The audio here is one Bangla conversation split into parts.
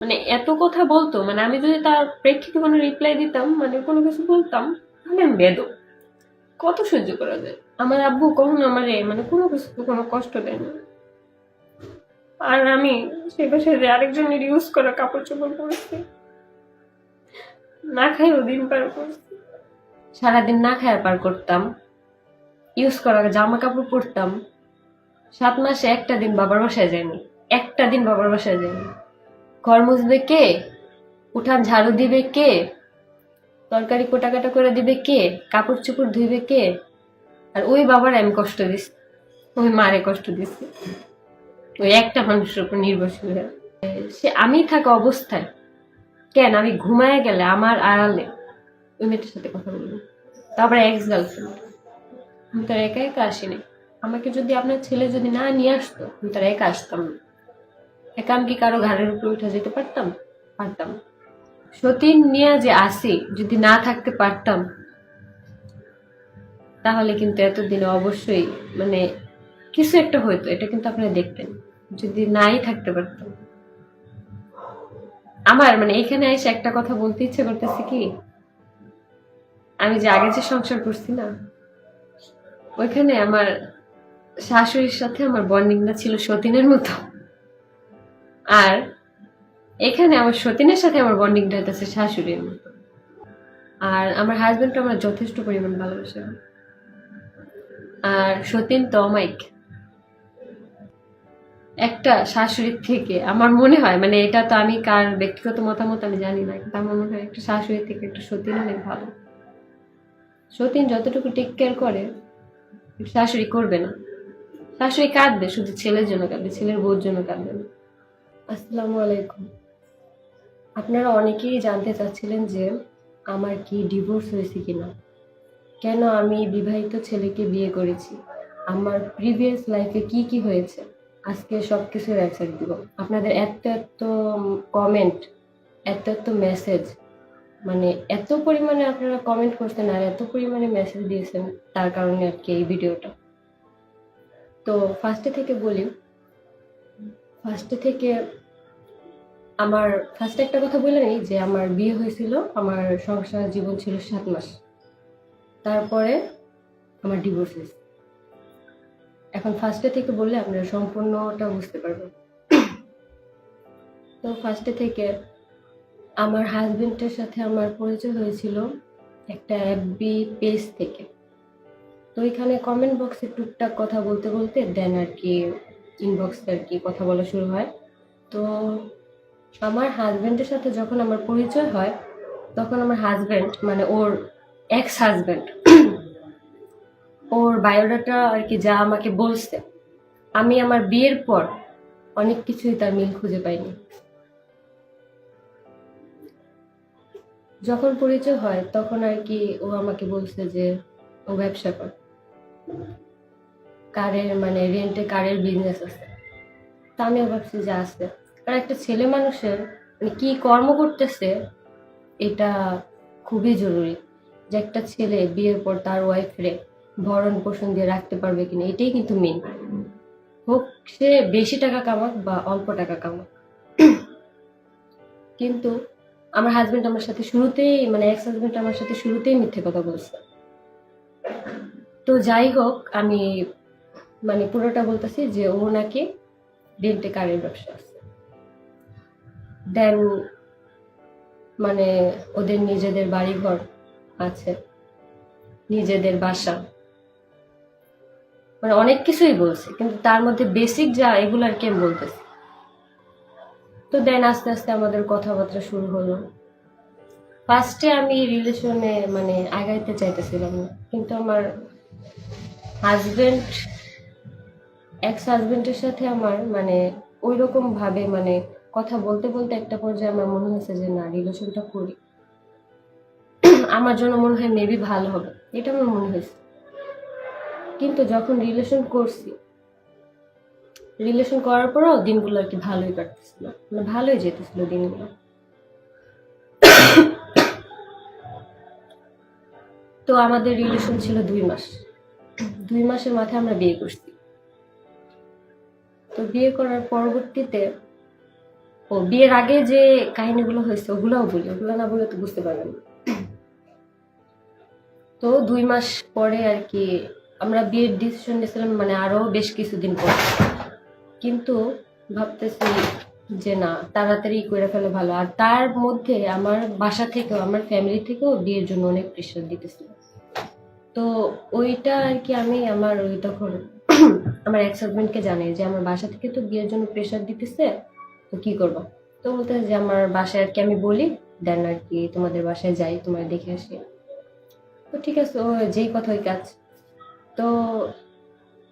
মানে এত কথা বলতো, মানে আমি যদি তার প্রেক্ষিতে কোনো রিপ্লাই দিতাম, মানে কোনো কিছু বলতাম, তাহলে আমি বেদম। কত সহ্য করা যায়? আমার আব্বু কখনো আমারে মানে কোনো কিছু কোনো কষ্ট দেয় না। আর আমি সে বাসায় যে আরেকজনের ইউজ করা কাপড় চোপড় পরেছি, না খাইও দিন পার করছি। সারাদিন না খাইয়া পার করতাম, ইউজ করা জামা কাপড় পরতাম। 7 মাসে একটা দিন বাবার বাসায় যায়নি, একটা দিন বাবার বাসায় যায়নি। ঘর মুছবে কে? উঠান ঝাড়ু দিবে কে? তরকারি কোটাকাটা করে দিবে কে? কাপড় চোপড় ধুইবে কে? আর ওই বাবার আমি কষ্ট দিছি, ওই মারে কষ্ট দিছি, ওই একটা মানুষের উপর নির্ভরশীল হয়ে। সে আমি থাকা অবস্থায় কেন আমি ঘুমায় গেলে আমার আড়ালে ওই মেয়েটার সাথে কথা বলবো? তারপরে এক্স গার্লফ্রেন্ড। আমি তার একা একা আসিনি। আমাকে যদি আপনার ছেলে যদি না নিয়ে আসতো, আমি তার একা আসতাম না। একা আমি কি কারো ঘাড়ের উপরে উঠে যেতে পারতাম? পারতাম। সতীন নিয়ে যে আসি, যদি না থাকতে পারতাম, তাহলে কিন্তু এতদিনে অবশ্যই মানে কিছু একটা হইতো, এটা কিন্তু আপনারা দেখতেন। যদি নাই থাকতে পারতাম। আমার মানে এখানে এসে একটা কথা বলতে ইচ্ছে করতেছে কি, আমি যে আগে যে সংসার করছি না, ওইখানে আমার শাশুড়ির সাথে আমার বন্ডিংটা ছিল সতীনের মতো। আর এখানে আমার সতীনের সাথে আমার বন্ডিংটা হইতেছে শাশুড়ির মতো। আর আমার হাজবেন্ডকে আমার যথেষ্ট পরিমাণ ভালোবাসে। আর সতীন তো অমায়িক। একটা শাশুড়ির থেকে আমার মনে হয়, মানে এটা তো আমি কার ব্যক্তিগত মতামত আমি জানি না, কিন্তু আমার মনে হয় একটা শাশুড়ির থেকে একটা সতীন অনেক ভালো। সতীন যতটুকু টেক কেয়ার করে শাশুড়ি করবে না। শাশুড়ি কাঁদবে, শুধু ছেলের জন্য কাঁদবে, ছেলের বউর জন্য কাঁদবে না। আসসালামু আলাইকুম। আপনারা অনেকেই জানতে চাচ্ছিলেন যে আমার কি ডিভোর্স হয়েছে কিনা, কেন আমি বিবাহিত ছেলেকে বিয়ে করেছি, আমার প্রিভিয়াস লাইফে কি কি হয়েছে। আজকে সবকিছুর অ্যান্সার দিব। আপনাদের এত এত কমেন্ট, এত এত মেসেজ, মানে এত পরিমাণে আপনারা কমেন্ট করছেন আর এত পরিমাণে মেসেজ দিয়েছেন, তার কারণে আর কি এই ভিডিওটা। তো ফার্স্টে থেকে বলি, ফার্স্টে থেকে আমার ফার্স্টে একটা কথা বলে নিই যে আমার বিয়ে হয়েছিল, আমার সংসার জীবন ছিল 7 মাস, তারপরে আমার ডিভোর্স হয়েছে। এখন ফার্স্টে থেকে বললে আপনারা সম্পূর্ণটা বুঝতে পারবেন। তো ফার্স্টে থেকে আমার হাজবেন্ডের সাথে আমার পরিচয় হয়েছিল একটা এফবি পেজ থেকে। তো এখানে কমেন্ট বক্সে টুকটাক কথা বলতে বলতে দেন আর কি ইনবক্সে আর কি কথা বলা শুরু হয়। তো আমার হাজবেন্ডের সাথে যখন আমার পরিচয় হয়, তখন আমার হাজবেন্ড মানে ওর এক্স হাজবেন্ড ওর বায়োডাটা আর কি যা আমাকে বলছে, আমি আমার বিয়ের পর অনেক কিছুই তার মিল খুঁজে পাইনি। যখন পরিচয় হয় তখন আর কি ও আমাকে বলছে যে ও ব্যবসা করে, কারের মানে রেন্টে কারের বিজনেস আছে। তা আমিও ভাবছি যে আছে, কারণ একটা ছেলে মানুষের মানে কি কর্ম করতেছে এটা খুবই জরুরি। যে একটা ছেলে বিয়ের পর তার ওয়াইফরে ভরণ পোষণ দিয়ে রাখতে পারবে কিনা, এটাই কিন্তু মেন। হোক সে বেশি টাকা কামাক বা অল্প টাকা কামাক। কিন্তু আমার হাজবেন্ড আমার সাথে শুরুতেই মানে এক্স হাজবেন্ড আমার সাথে শুরুতেই মিথ্যে কথা বলছে। তো যাই হোক, আমি মানে পুরোটা বলতেছি যে ও নাকি রেন্টে কারের ব্যবসা আছে। দেন মানে ওদের নিজেদের বাড়িঘর আছে, নিজেদের বাসা, মানে অনেক কিছুই বলছে, কিন্তু তার মধ্যে বেসিক যা এগুলো আর কি আমি বলতেছি। তো দেন আস্তে আস্তে আমাদের কথাবার্তা শুরু হলো। ফার্স্টে আমি রিলেশনে মানে আগাইতে চাইতেছিলাম না, কিন্তু আমার হাজবেন্ড এক্স হাজবেন্ডের সাথে আমার মানে ওই রকম ভাবে মানে কথা বলতে বলতে একটা পর্যায়ে আমার মনে হয়েছে যে না, রিলেশনটা করি, আমার জন্য মনে হয় মেবি ভালো হবে, এটা আমার মনে হয়েছে। কিন্তু যখন রিলেশন করছি, রিলেশন করার পরেও দিনগুলো আর কি ভালোই কাটতেছিল, মানে ভালোই যেতেছিল দিনগুলো। তো আমাদের রিলেশন ছিল 2 মাস। 2 মাসের মাথায় আমরা বিয়ে করছি। তো বিয়ে করার পরবর্তীতে ও বিয়ের আগে যে কাহিনীগুলো হয়েছে ওগুলোও বলি, ওগুলো না বলে তো বুঝতে পারবেন না। তো 2 মাস পরে আর কি আমরা বিয়ের ডিসিশন নিয়েছিলাম, মানে আরো বেশ কিছুদিন পর, কিন্তু ভাবতেছি যে না, তাড়াতাড়ি করে ফেলে ভালো। আর তার মধ্যে আমার বাসা থেকেও, আমার ফ্যামিলি থেকেও বিয়ের জন্য অনেক প্রেশার দিতেছিল। তো ওইটা আর কি আমি আমার ওই তখন আমার এক্স হাজবেন্ডকে জানাই যে আমার বাসা থেকে তো বিয়ের জন্য প্রেশার দিতেছে, তো কি করবো। তো বলতে যে আমার বাসায় আর কি আমি বলি, দেন আর কি তোমাদের বাসায় যাই, তোমার দেখে আসি। তো ঠিক আছে, ও যেই কথা ওই কাজ। তো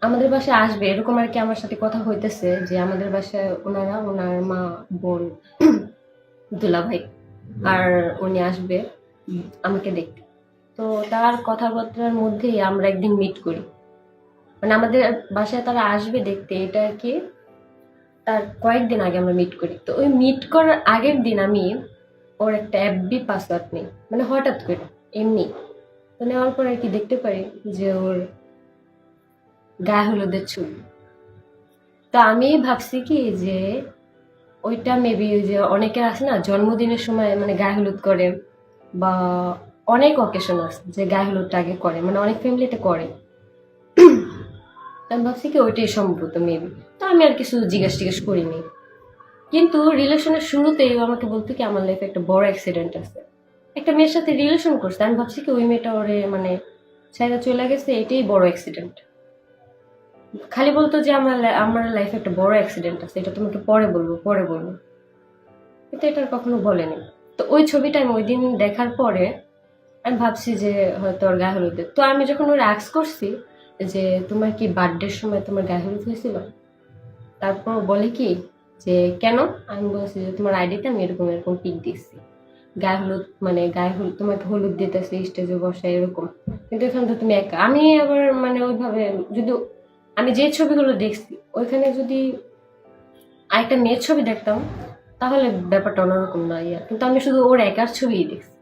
আমাদের বাসায় আসবে এরকম আর কি আমার সাথে কথা হইতেছে যে আমাদের বাসায় ওনারা, ওনার মা, বোন, দুলাভাই আর উনি আসবে আমাকে দেখতে। তো তার কথাবার্তার মধ্যেই আমরা একদিন মিট করি, মানে আমাদের বাসায় তারা আসবে দেখতে, এটা আর কি তার কয়েকদিন আগে আমরা মিট করি। তো ওই মিট করার আগের দিন আমি ওর একটা এফবি পাসওয়ার্ড নিই, মানে হঠাৎ করে এমনি। তো নেওয়ার পর আর কি দেখতে পারি যে ওর গায়ে হলুদের ছবি। তো আমি ভাবছি কি যে ওইটা মেবি ওই যে অনেকের আছে না জন্মদিনের সময় মানে গায়ে হলুদ করে, বা অনেক অকেশন আছে যে গায়ে হলুদটা আগে করে, মানে অনেক ফ্যামিলিতে করে। তো আমি ভাবছি কি ওইটাই সম্ভবত মেবি। তো আমি আর কিছু জিজ্ঞেস টিজ্ঞেস করিনি, কিন্তু রিলেশনের শুরুতেই ও আমাকে বলতো কি আমার লাইফে একটা বড় অ্যাক্সিডেন্ট আছে, একটা মেয়ের সাথে রিলেশন করছে। আমি ভাবছি কি ওই মেয়েটা ওরে মানে ছেড়ে চলে গেছে, এটাই বড় অ্যাক্সিডেন্ট। খালি বলতো যে আমার লাইফে একটা বড় অ্যাক্সিডেন্ট আছে, এটা তোমাকে পরে বলবো পরে বলবো, কিন্তু এটা আর কখনো বলেনি। তো ওই ছবিটা আমি ওই দিন দেখার পরে আমি ভাবছি যে হয়তো ওর গায়ে হলুদের। তো আমি যখন ওর আক্স করছি যে তোমার কি বার্থডের সময় তোমার গায়ে হলুদ হয়েছিল, তারপর ও বলে কি যে কেন। আমি বলছি যে তোমার আইডিতে আমি এরকম এরকম পিক দিচ্ছি, গায়ে হলুদ, মানে গায়ে হলুদ তোমাকে হলুদ দিতেছে স্টেজে বসে এরকম, কিন্তু এখানে তো তুমি একা। আমি আবার মানে ওইভাবে যদি আমি যে ছবিগুলো দেখছি ওইখানে যদি আরেকটা মেয়ের ছবি দেখতাম তাহলে ব্যাপারটা অন্যরকম না ইয়া, কিন্তু আমি শুধু ওর একার ছবিই দেখছি,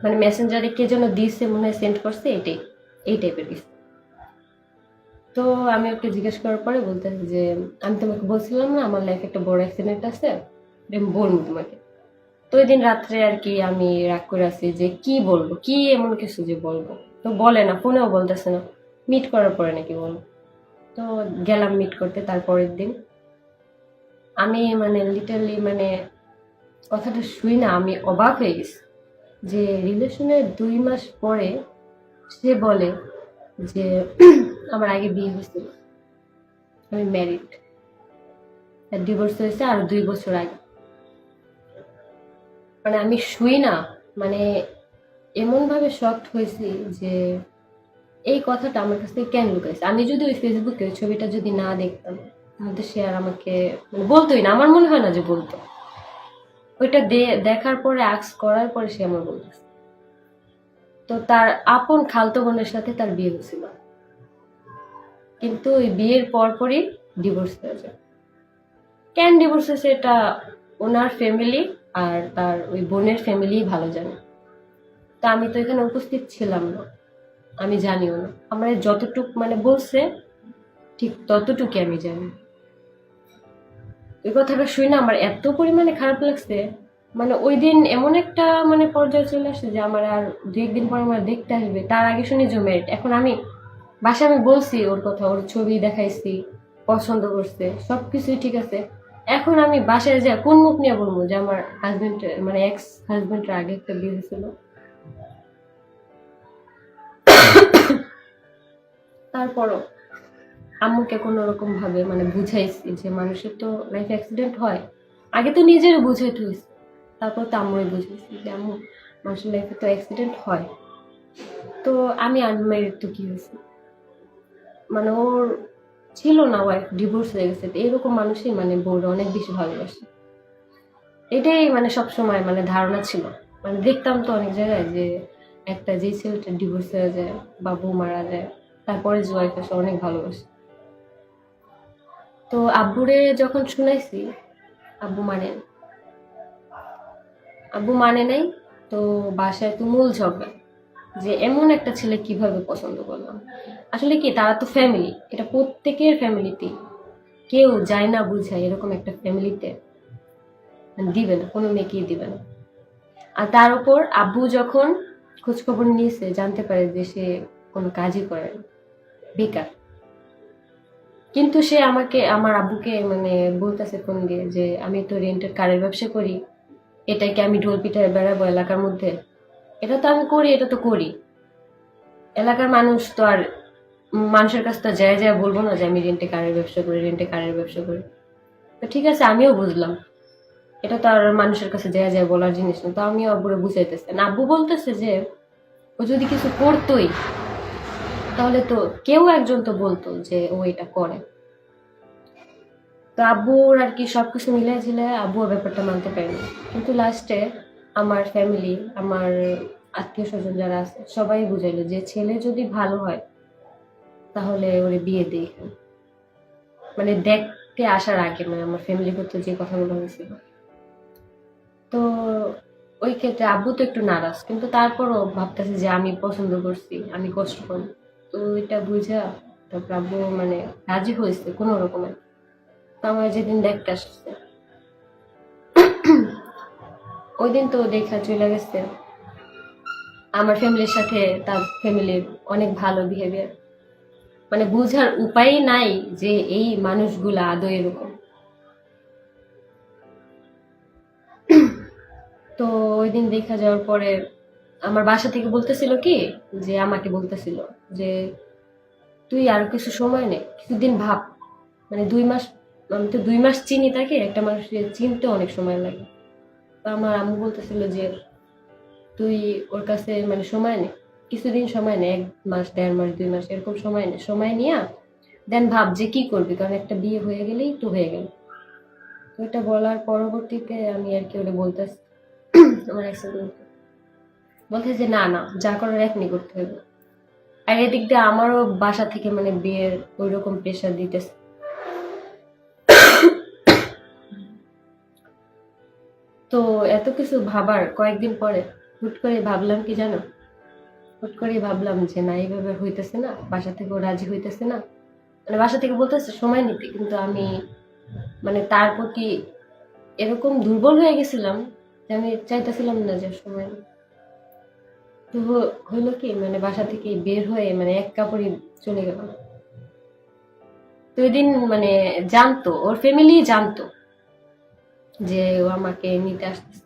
মানে মেসেঞ্জারে কে যেন দিচ্ছে মনে হয়, সেন্ড করছে, এটাই এই টাইপের কিছু। তো আমি ওকে জিজ্ঞেস করার পরে বলতেছে যে আমি তোমাকে বলছিলাম না আমার লাইফে একটা বড় অ্যাক্সিডেন্ট আছে, আমি বলবো তোমাকে। তো ওই দিন রাত্রে আর কি আমি রাগ করে আছি যে কি বলবো, কি এমন কিছু যে বলবো। তো বলে না, ফোনেও বলতেছে না, মিট করার পরে নাকি বলবো। তো গেলাম মিট করতে তারপরের দিন। আমি মানে লিটারলি মানে কথাটা শুই না আমি অবাক হয়ে গেছি যে রিলেশনের 2 মাস পরে সে বলে যে আমার আগে বিয়ে হয়েছিল, আমি ম্যারিড, ডিভোর্স হয়েছে আর 2 বছর আগে। মানে আমি শুই না, মানে এমন ভাবে শকড হয়েছি যে এই কথাটা আমার কাছ থেকে কেন লুকাইছে। আমি যদি ওই ফেসবুকে ওই ছবিটা যদি না দেখতাম তাহলে সে আর আমাকে মানে বলতোই না, আমার মনে হয় না যে বলতো। ওইটা দেখার পরে আক্স করার পরে সে আমার বলতেছে। তো তার আপন খালতো বোনের সাথে তার বিয়ে হয়েছিল, কিন্তু ওই বিয়ের পরপরই ডিভোর্স হয়ে যায়। কেন ডিভোর্স হয়েছে এটা ওনার ফ্যামিলি আর তার ওই বোনের ফ্যামিলি ভালো জানে। তো আমি তো এখানে উপস্থিত ছিলাম না, আমি জানিও না। আমার যতটুক মানে বলছে ঠিক ততটুকু আমি জানি। ওই কথাটা শুই না আমার এত পরিমাণে খারাপ লাগছে, মানে ওই দিন এমন একটা মানে পর্যায়ে চলে আসছে যে আমার আর 2-1 দিন পর আমার দেখতে আসবে, তার আগে শুনি জুমেট। এখন আমি বাসায় আমি বলছি ওর কথা, ওর ছবি দেখাইছি, পছন্দ করছে, সবকিছুই ঠিক আছে। এখন আমি বাসায় যাই কোন মুখ নিয়ে বলবো যে আমার হাজবেন্ড মানে এক্স হাজবেন্ডের আগে একটা বিয়ে হয়েছিল। তারপরও আম্মুকে কোনো রকম ভাবে মানে বুঝাইছি যে মানুষের তো লাইফ অ্যাক্সিডেন্ট হয়, আগে তো নিজেরও বুঝাইতে হয়েছে, তারপর তো আম্মুই বুঝেছি যে আম্মু মানুষের লাইফে তো অ্যাক্সিডেন্ট হয়। তো আমি আনম্যারিড, তো কি হয়েছে, মানে ওর ছিল না ওয়াইফ, ডিভোর্স হয়ে গেছে। তো এরকম মানুষই মানে বউরে অনেক বেশি ভালোবাসে, এটাই মানে সবসময় মানে ধারণা ছিল। মানে দেখতাম তো অনেক জায়গায় যে একটা যে ছেলেটা ডিভোর্স হয়ে যায় বা বউ মারা যায় তারপরে যে ওয়াইফ আসে অনেক ভালোবাসে। তো আব্বুরে যখন শুনাইছি আব্বু মানে আব্বু মানে নাই। তো বাসায় তুমুল ঝগড়া যে এমন একটা ছেলে কিভাবে পছন্দ করলাম। আসলে কি তারা তো ফ্যামিলি, এটা প্রত্যেকের ফ্যামিলিতেই, কেউ যায় না বুঝায় এরকম একটা ফ্যামিলিতে মানে দিবে না, কোনো মেয়েকেই দিবে না। আর তার উপর আব্বু যখন খোঁজখবর নিয়েছে, জানতে পারে যে সে কোনো কাজই করে না, বেকার। কিন্তু সে আমাকে, আমার আব্বুকে মানে বলতেছে ফোন দিয়ে যে আমি তো রেন্টের কারের ব্যবসা করি, এটাকে আমি ঢোল পিটায় বেড়াবো এলাকার মধ্যে? এটা তো আমি করি, এটা তো করি। এলাকার মানুষ তো আর মানুষের কাছে তো যায় যায় বলবো না যে আমি রেন্টে কারের ব্যবসা করি, রেন্টে কারের ব্যবসা করি। তো ঠিক আছে, আমিও বুঝলাম এটা তো আর মানুষের কাছে যায় যায় বলার জিনিস না। তো আমিও আব্বুরে বুঝাইতেছে, না আব্বু বলতেছে যে ও যদি কিছু করতোই তাহলে তো কেউ একজন তো বলতো যে ও এটা করে। তো আব্বুর আর কি সবকিছু মিলাই ঝিলে আব্বু ব্যাপারটা মানতে পারেনি। কিন্তু লাস্টে আমার ফ্যামিলি, আমার আত্মীয় স্বজন যারা আছে সবাই বুঝাইলো যে ছেলে যদি ভালো হয় তাহলে ওরে বিয়ে দিই। মানে দেখতে আসার আগে মানে আমার ফ্যামিলি করতে যে কথাগুলো হয়েছিল। তো ওই ক্ষেত্রে আব্বু তো একটু নারাজ, কিন্তু তারপরও ভাবতেছে যে আমি পছন্দ করছি, আমি কষ্ট করি। তো এটা বুঝা তারপর আব্বু মানে রাজি হয়েছে কোনো রকমের। তো আমার যেদিন দেখতে আসছে ওই দিন তো দেখা চলে গেছে। আমার ফ্যামিলির সাথে তার ফ্যামিলির অনেক ভালো বিহেভিয়ার, মানে বুঝার উপায়ই নাই যে এই মানুষগুলা আদৌ এরকম। তো ওই দিন দেখা যাওয়ার পরে আমার বাসা থেকে বলতেছিল কি, যে আমাকে বলতেছিল যে তুই আরো কিছু সময় নে, কিছুদিন ভাব। মানে 2 মাস, আমি তো 2 মাস চিনি তাকে, একটা মানুষকে চিনতে অনেক সময় লাগে। তো আমার আম্মু বলতেছিল যে তুই ওর কাছে মানে সময় নে, কিছুদিন সময় নে, 1 মাস 1.5 মাস 2 মাস এরকম সময় নে, সময় নিয়া দেন ভাব যে কি করবি, কারণ একটা বিয়ে হয়ে গেলেই তো হয়ে গেল। তো এটা বলার পরবর্তীতে আমি আর কি ওটা বলতেছি আমার বলতে যে না না, যা করার এখনই করতে হবে। আর এদিক দিয়ে আমারও বাসা থেকে মানে বিয়ের ওই রকম প্রেশার দিতেছে। তো এত কিছু ভাবার কয়েকদিন পরে হুট করে ভাবলাম কি জানো, হুট করে ভাবলাম যে না, এইভাবে হইতেছে না, বাসা থেকেও রাজি হইতেছে না। মানে বাসা থেকে বলতেছে সময় নিতে, কিন্তু আমি মানে তার প্রতি এরকম দুর্বল হয়ে গেছিলাম যে আমি চাইতেছিলাম না যে সময় নিতে। তো হইলো কি, মানে বাসা থেকে বের হয়ে মানে এক কাপড়ে চলে গেল। তো ওই দিন মানে জানতো, ওর ফ্যামিলি জানতো যে ও আমাকে নিতে আসতেছে।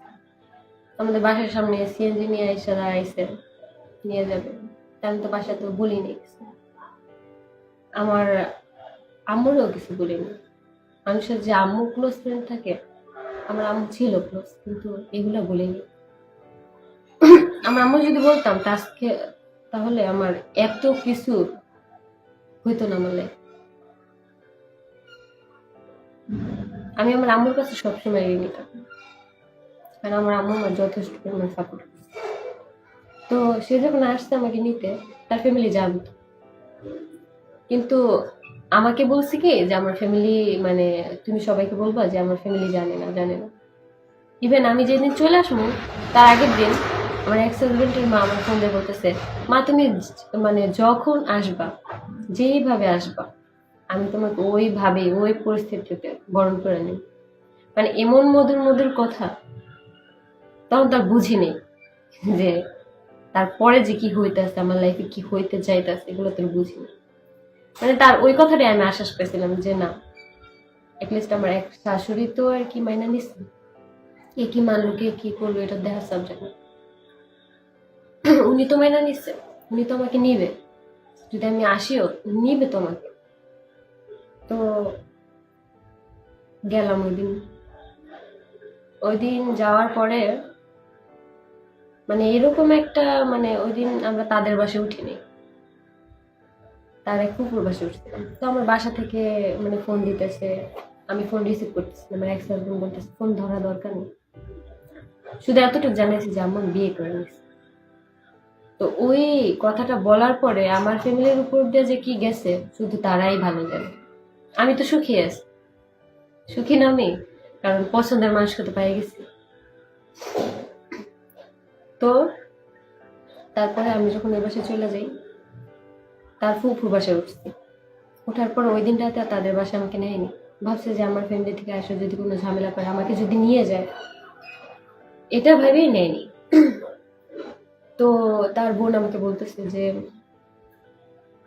আমাদের বাসার সামনে সিএনজি নিয়ে এসে দাঁড়াইছে, নিয়ে যাবে। তা আমি তো বাসায় তো বলিনি কিছু, আমার আম্মুরও কিছু বলিনি। মানুষের যে আম্মু ক্লোজ ফ্রেন্ড থাকে, আমার আম্মু ছিল ক্লোজ, কিন্তু এগুলো বলিনি। আমার আম্মু যদি বলতাম তা আজকে, তাহলে আমার এত কিছু হইতো না। মানে আমি আমার আম্মুর কাছে সবসময় ঋণী থাকি, কারণ আমার আম্মু আমার যথেষ্ট পরিমাণ সাপোর্ট। তো সে যখন আসছে আমাকে নিতে, তার ফ্যামিলি জানতো, কিন্তু আমাকে বলছে কি যে আমার ফ্যামিলি মানে তুমি সবাইকে বলবা যে আমার ফ্যামিলি জানে না, জানে না। ইভেন আমি যেদিন চলে আসবো তার আগের দিন আমার এক্স হাজবেন্ডের মা আমার ফোন দিয়ে বলতেছে, মা তুমি মানে যখন আসবা, যেইভাবে আসবা, আমি তোমাকে ওইভাবে ওই পরিস্থিতিতে বরণ করে নিই। মানে এমন মধুর মধুর কথা, তখন তার বুঝি নেই যে তারপরে যে কি হইতেছে, আমার লাইফে কি হইতে চাইতেছে, এগুলো তোর বুঝি না। মানে তার ওই কথাটাই আমি আশ্বাস পেয়েছিলাম যে না, এটলিস্ট আমার এক শাশুড়ি তো আর কি মাইনা নিচ্ছে, কে কি মানলো কে কি করলো এটা দেখার সাবজেক্ট না। উনি তো মাইনা নিচ্ছে, উনি তো আমাকে নিবে, যদি আমি আসিও নিবে তো আমাকে। তো গেলাম ওই দিন। ওই দিন যাওয়ার পরে মানে এরকম একটা মানে ওই দিন আমরা তাদের বাসায় উঠিনি, তার এক কুকুর বাসায় উঠছিলাম। তো আমার বাসা থেকে মানে ফোন দিতেছে, আমি ফোন রিসিভ করতেছি, আমার এক্স হাজবেন্ড বলতেছে ফোন ধরা দরকার নেই, শুধু এতটুকু জানাইছি যে আমার বিয়ে করে নিচ্ছে। তো ওই কথাটা বলার পরে আমার ফ্যামিলির উপর দিয়ে যে কি গেছে শুধু তারাই ভালো জানে। আমি তো সুখী আছি, সুখী না আমি, কারণ পছন্দের মানুষকে তো পেয়ে গেছি। তো তারপরে আমি যখন ওই বাসায় চলে যাই, তার ফুফুর বাসায় উঠছি। ওঠার পর ওই দিনটাতে তাদের বাসায় আমাকে নেয়নি, ভাবছে যে আমার ফ্যামিলি থেকে আসলে যদি কোনো ঝামেলা করে আমাকে যদি নিয়ে যায়, এটা ভেবেই নেয়নি। তো তার বোন আমাকে বলতেছে যে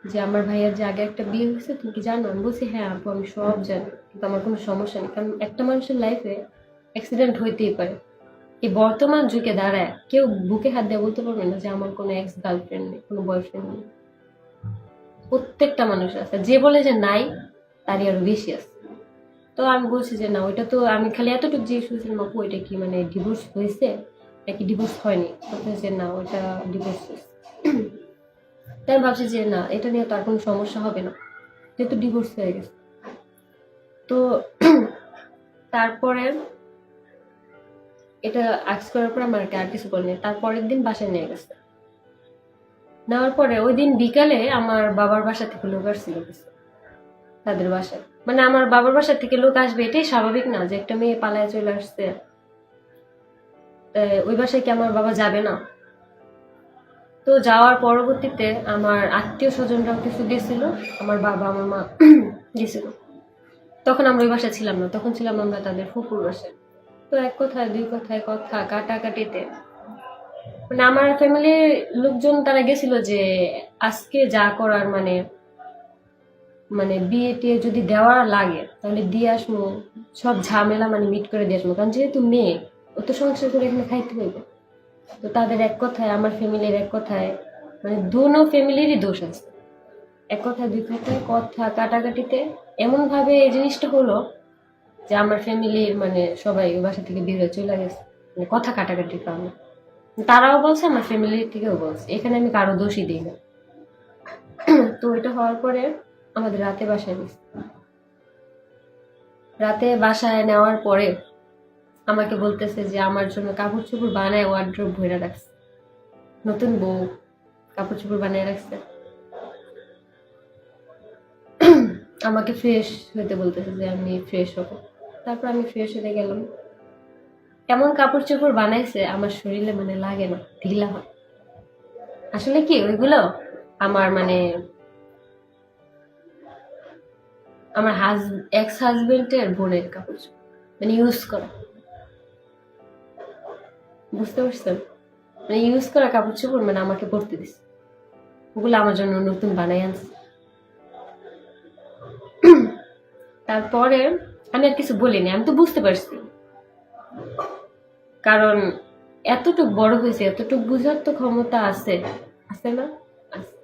যে আমার ভাইয়ের যে আগে একটা বিয়ে হয়েছে তুমি কি জানো? আমি বলছি হ্যাঁ আপু আমি সব জানি, কিন্তু আমার কোনো সমস্যা নেই, কারণ একটা মানুষের লাইফে অ্যাক্সিডেন্ট হইতেই পারে। এই বর্তমান যুগে দাঁড়ায় কেউ বুকে হাত দিয়ে বলতে পারবে না যে আমার কোনো এক্স গার্লফ্রেন্ড নেই, কোনো বয়ফ্রেন্ড নেই। প্রত্যেকটা মানুষ আছে, যে বলে যে নাই তারই আরো বেশি আছে। তো আমি বলছি যে না ওইটা তো আমি খালি এতটুকু জিজ্ঞেস করেছিলাম আপু ওইটা কি মানে ডিভোর্স হয়েছে নাকি ডিভোর্স হয়নি, বলতেছে যে না ওইটা ডিভোর্স হয়েছে। তাই আমি ভাবছি যে না এটা নিয়ে তো আর কোনো সমস্যা হবে না, যেহেতু ডিভোর্স হয়ে গেছে। তো তারপরে এটা আক্স করার পর আমার আর কিছু বলেনি, তারপরের দিন বাসায় নিয়ে গেছে। নেওয়ার পরে ওই দিন বিকালে আমার বাবার বাসা থেকে লোক আসছিল কিছু, তাদের বাসায় মানে আমার বাবার বাসা থেকে লোক আসবে এটাই স্বাভাবিক না, যে একটা মেয়ে পালায় চলে আসছে ওই বাসায় কি আমার বাবা যাবে না? তো যাওয়ার পরবর্তীতে আমার আত্মীয় স্বজনরাও কিছু গেছিল, আমার বাবা আমার মা গেছিল। তখন আমরা ওই বাসায় ছিলাম না, তখন ছিলাম আমরা তাদের ফুপুর বাসায়। তো এক কথায় দুই কথায় কথা কাটাকাটিতে মানে আমার ফ্যামিলির লোকজন তারা গেছিল যে আজকে যা করার মানে মানে বিয়ে টিয়ে যদি দেওয়ার লাগে তাহলে দিয়ে আসবো, সব ঝামেলা মানে মিট করে দিয়ে আসবো, কারণ যেহেতু মেয়ে ও তো সংসার করে এখানে খাইতে হইবে। তো তাদের এক কথায় আমার ফ্যামিলির এক কথায় মানে দোনো ফ্যামিলিরই দোষ আছে। এক কথায় দুই কথায় কথা কাটাকাটিতে এমন ভাবে এই জিনিসটা হলো যে আমার ফ্যামিলির মানে সবাই ওই বাসা থেকে বের হয়ে চলে গেছে, মানে কথা কাটাকাটির কারণে। তারাও বলছে আমার ফ্যামিলির থেকেও বলছে, এখানে আমি কারো দোষই দিই না। তো এটা হওয়ার পরে আমাদের রাতে বাসায় নিচ্ছে। রাতে বাসায় নেওয়ার পরে আমাকে বলতেছে যে আমার জন্য কাপড় চোপড় বানায় ওয়ার্ড্রোব ভরে রাখছে, নতুন বউ কাপড় চোপড় বানিয়ে রাখছে। আমাকে ফ্রেশ হতে বলতেছে যে আমি ফ্রেশ হবো। তারপর আমি ফ্রেশ হতে গেলাম। এমন কাপড় চোপড় বানাইছে আমার শরীরে মানে লাগে না, ঢিলা হয়। আসলে কি ওইগুলো আমার মানে আমার এক্স হাজবেন্ডের বোনের কাপড় চোপড়, মানে ইউজ করা, বুঝতে পারছেন? মানে ইউজ করা কাপড় চোপড় মানে আমাকে পরতে দিচ্ছে, ওগুলো আমার জন্য নতুন বানাই আনছে। তারপরে আমি আর কিছু বলিনি, আমি তো বুঝতে পারছি, কারণ এতটুক বড় হয়েছে এতটুক বুঝার তো ক্ষমতা আছে, আছে না? আছে।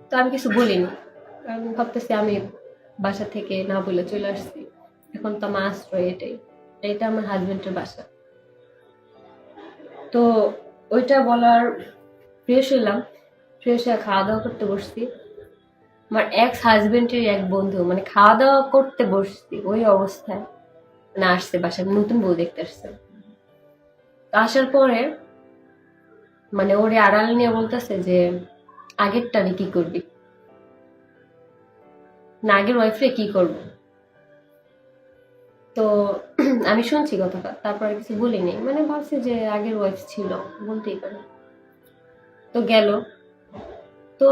তো আমি কিছু বলিনি, কারণ ভাবতেছি আমি বাসা থেকে না বলে চলে আসছি, এখন তো আমার আশ্রয় এটাই, এটা আমার হাজবেন্ডের বাসা। তো ওইটা বলার ফ্রেশ হইলাম, ফ্রেশ হয়ে খাওয়া দাওয়া করতে বসছি। আমার এক্স হাজবেন্ডের এক বন্ধু মানে খাওয়া দাওয়া করতে বসছি ওই অবস্থায় মানে আসছে বাসায়, নতুন বউ দেখতে আসছে। তো আসার পরে মানে ওরে আড়াল নিয়ে বলতেছে যে আগেরটা কি করবি, না আগের ওয়াইফরে কি করবো। তো আমি শুনছি কথাটা, তারপর আর কিছু বলিনি, মানে ভাবছি যে আগের ওয়াইফ ছিল, বলতেই পারে। তো গেল। তো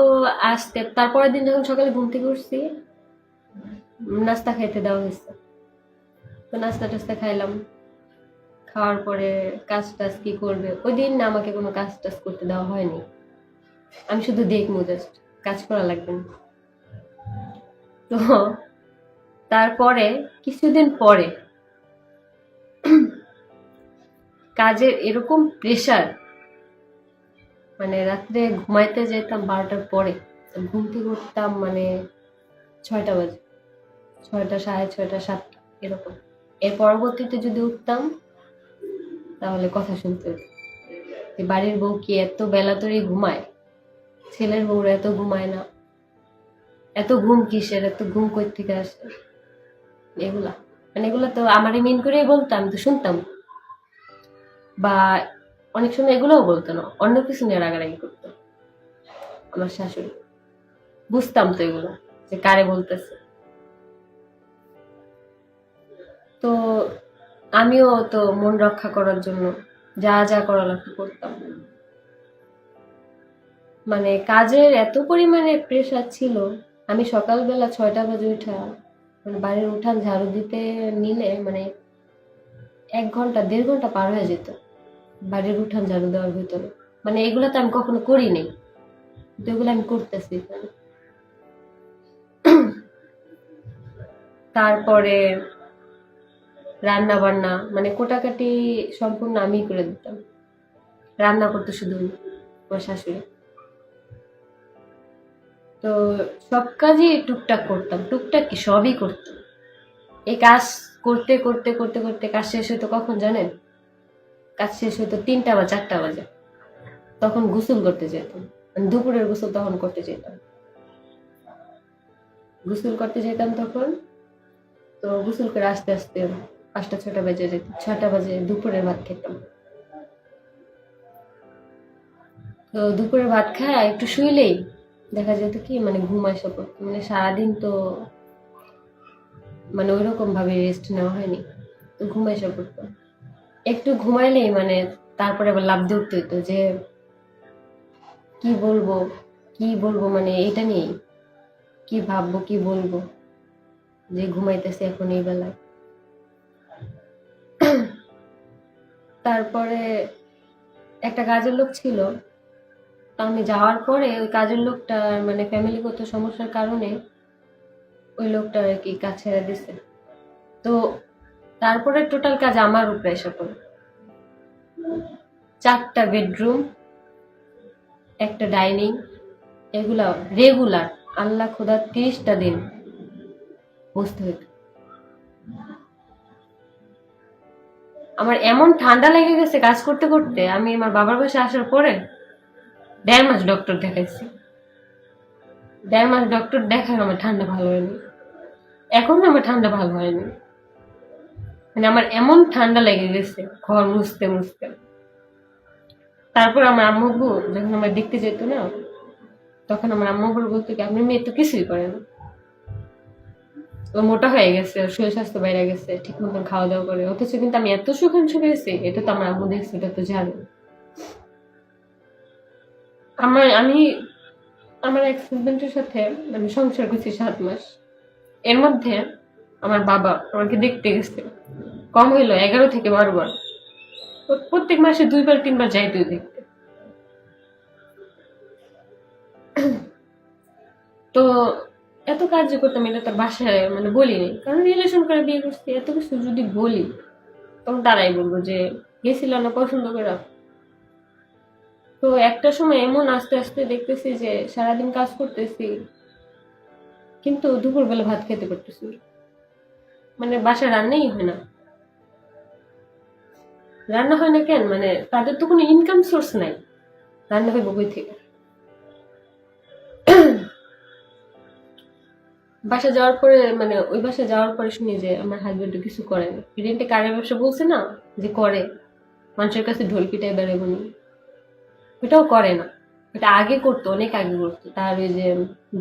আসতে তারপরের দিন যখন সকালে ঘুম থেকে উঠছি নাস্তা খাইতে দেওয়া হয়েছে। তো নাস্তা টাস্তা খাইলাম, খাওয়ার পরে কাজ টাজ কি করবে ওই দিন না আমাকে কোনো কাজ টাজ করতে দেওয়া হয়নি, আমি শুধু দেখবো জাস্ট, কাজ করা লাগবে না। তো তারপরে কিছুদিন পরে কাজের এরকম প্রেশার, মানে রাত্রে ঘুমাইতে যেতাম 12টার পরে, ঘুম থেকে উঠতাম মানে 6টা বাজে, 6টা 6:30 7টা এরকম। এর পরবর্তীতে যদি উঠতাম তাহলে কথা শুনতে হতো যে বাড়ির বউ কি এত বেলা ধরে ঘুমায়, ছেলের বউরা এত ঘুমায় না, এত ঘুম কিসের, এত ঘুম কই থেকে আসে, এগুলা মানে এগুলা তো আমারই মিন করেই বলতাম, আমি তো শুনতাম। বা অনেক সময় এগুলোও বলতো না, অন্য কিছু নিয়ে রাগারাগি করতো আমার শাশুড়ি, বুঝতাম তো এগুলো যে কারে বলতেছে। তো আমিও তো মন রক্ষা করার জন্য যা যা করা লাগতো করতাম। মানে কাজের এত পরিমাণে প্রেশার ছিল, আমি সকালবেলা 6টা বাজে উঠা মানে বাড়ির উঠান ঝাড়ু দিতে নিলে মানে 1 ঘন্টা 1.5 ঘন্টা পার হয়ে যেত বাড়ির উঠান ঝাড়ু দেওয়ার ভিতরে। মানে এগুলো তো আমি কখনো করি নাই, কিন্তু এগুলো আমি করতেছি এখানে। তারপরে রান্না বান্না মানে কোটাকাটি সম্পূর্ণ আমিই করে দিতাম। রান্না করতে শুধু আমার শাশুড়ি। তো সব কাজই টুকটাক করতাম, টুকটাক কি সবই করতাম। এই কাজ করতে করতে করতে করতে কাজ শেষ হইতো কখন জানেন? কাজ শেষ হইতো 3টা বা 4টা বাজে। তখন গোসল করতে যেতাম, মানে দুপুরের গোসল তখন করতে যেতাম। গোসল করতে যেতাম তখন। তো গোসল করে আস্তে আস্তে 5টা 6টা বেজে যেত, 6টা বাজে দুপুরের ভাত খেতাম। তো দুপুরের ভাত খায় একটু শুইলেই দেখা যেত কি মানে ঘুম আসা পড়তো। মানে সারাদিন তো মানে ওইরকম ভাবে রেস্ট নেওয়া হয়নি, তো ঘুম আসা পড়তো। একটু ঘুমাইলেই মানে তারপরে আবার লাফ দিয়ে উঠতে হতো যে কি বলবো কি বলবো, মানে এটা নিয়েই কি ভাববো কি বলবো, যে ঘুমাইতেছি এখন এই বেলায়। তারপরে একটা কাজের লোক ছিল, তো আমি যাওয়ার পরে ওই কাজের লোকটার মানে ফ্যামিলিগত সমস্যার কারণে ওই লোকটা আর কি কাজ ছেড়ে দিছে। তো তারপরে টোটাল কাজ আমার উপরে এসে পড়ে। 4টা বেডরুম, একটা ডাইনিং, এগুলা রেগুলার আল্লাহ খোদা 30টা দিন বসতে হইতো। আমার এমন ঠান্ডা লেগে গেছে কাজ করতে করতে, আমি আমার বাবার বাসায় আসার পরে 1.5 মাস ডক্টর দেখাইছি। 1.5 মাস ডক্টর দেখায় আমার ঠান্ডা ভালো হয়নি, এখনো আমার ঠান্ডা ভালো হয়নি। মানে আমার এমন ঠান্ডা লেগে গেছে ঘর মুছতে মুছতে। তারপর আমার আম্মু যখন আমার দেখতে যেত না, তখন আমার আম্মু বলতো কি আপনার মেয়ে তো কিছুই করে না, ও মোটা হয়ে গেছে, ওর শরীর স্বাস্থ্য বাইরে গেছে, ঠিক মতন খাওয়া দাওয়া করে, অথচ কিন্তু আমি এত সুখাংশু পেয়েছি, এটা তো আমার আম্মু দেখছে, এটা তো জানে। আমি আমার এক্স হাজবেন্ডের সাথে আমি সংসার করছি 7 মাস। এর মধ্যে আমার বাবা আমাকে দেখতে গেছে কম হইলো 11 থেকে 12 বার। প্রত্যেক মাসে 2 বার 3 বার যাইতো দেখতে। তো এত কার্য করতাম, এটা তার বাসায় মানে বলিনি, কারণ রিলেশন করে বিয়ে করছি, এত কিছু যদি বলি তখন তারাই বলবো যে গেছিল না পছন্দ করে। তো একটা সময় এমন আস্তে আস্তে দেখতেছি যে সারাদিন কাজ করতেছি কিন্তু দুপুরবেলা ভাত খেতে পারতেছি না। মানে বাসায় রান্নাই হয় না। রান্না হয় না কেন, মানে তাদের তো কোনো ইনকাম সোর্স নাই, রান্না হইব কই থেকে? বাসা যাওয়ার পরে মানে ওই বাসা যাওয়ার পরে শুনি যে আমার হাজবেন্ড কিছু করে না, রেন্টে কারের ব্যবসা বলছে না যে করে, মানুষের কাছে ঢোল পিটাই বেড়াবো না, ওটাও করে না। এটা আগে করতো, অনেক আগে করতো, তার ওই যে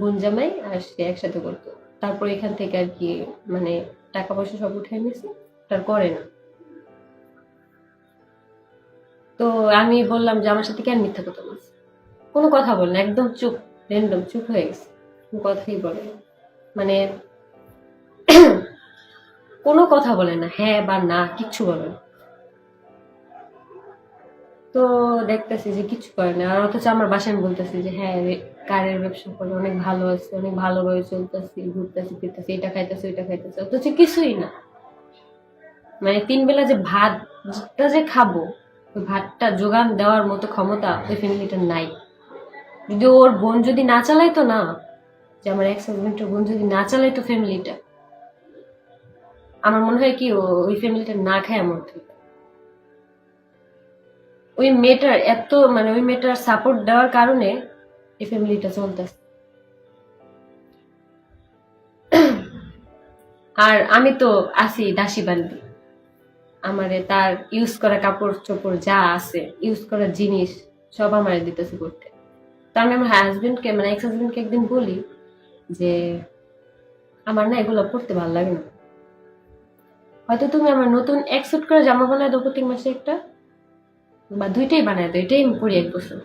বোন জামাই আর সে একসাথে করতো। তারপর এখান থেকে আর কি মানে টাকা পয়সা সব উঠাই নিছে, তার করে না। তো আমি বললাম যে আমার সাথে কেন মিথ্যা কথা বলছে, কোনো কথা বলে না, একদম চুপ, র্যান্ডম চুপ হয়ে গেছে, কোনো কথাই বলে না। মানে কোনো কথা বলে না, হ্যাঁ বা না কিচ্ছু বলে না। তো দেখতেছি যে কিছু করে না, আর অথচ আমার বাসায় আমি বলতেছি যে হ্যাঁ কারের ব্যবসা করে, অনেক ভালো আছে, অনেক ভালোভাবে চলতেছি, ঘুরতেছি ফিরতেছি, এটা খাইতেছে ওইটা খাইতেছে, অথচ কিছুই না। মানে 3 বেলা যে ভাতটা যে খাবো, ওই ভাতটা যোগান দেওয়ার মতো ক্ষমতা ওই ফ্যামিলিটার নাই। যদি ওর বোন যদি না চালাইতো না, যে আমার এক্স হাজবেন্ডের বোন যদি না চালাইতো ফ্যামিলিটা, আমার মনে হয় কি ওই ফ্যামিলিটা না খায় মরতো। ওই মেয়েটার এত মানে ওই মেয়েটার সাপোর্ট দেওয়ার কারণে এই ফ্যামিলিটা চলতেছে। আর আমি তো আছি দাসী বান্দি, আমারে তার ইউজ করা কাপড় চোপড় যা আছে, ইউজ করা জিনিস সব আমারে দিতেছে করতে। তো আমি আমার হাজবেন্ডকে মানে এক্স হাজবেন্ডকে একদিন বলি যে আমার না এগুলো পড়তে ভালো লাগে না, হয়তো তুমি আমার নতুন 1 সেট করে জামা বানায় দাও প্রত্যেক মাসে একটা, বা 2টাই বানায় দাও, এটাই আমি পরি 1 বছর।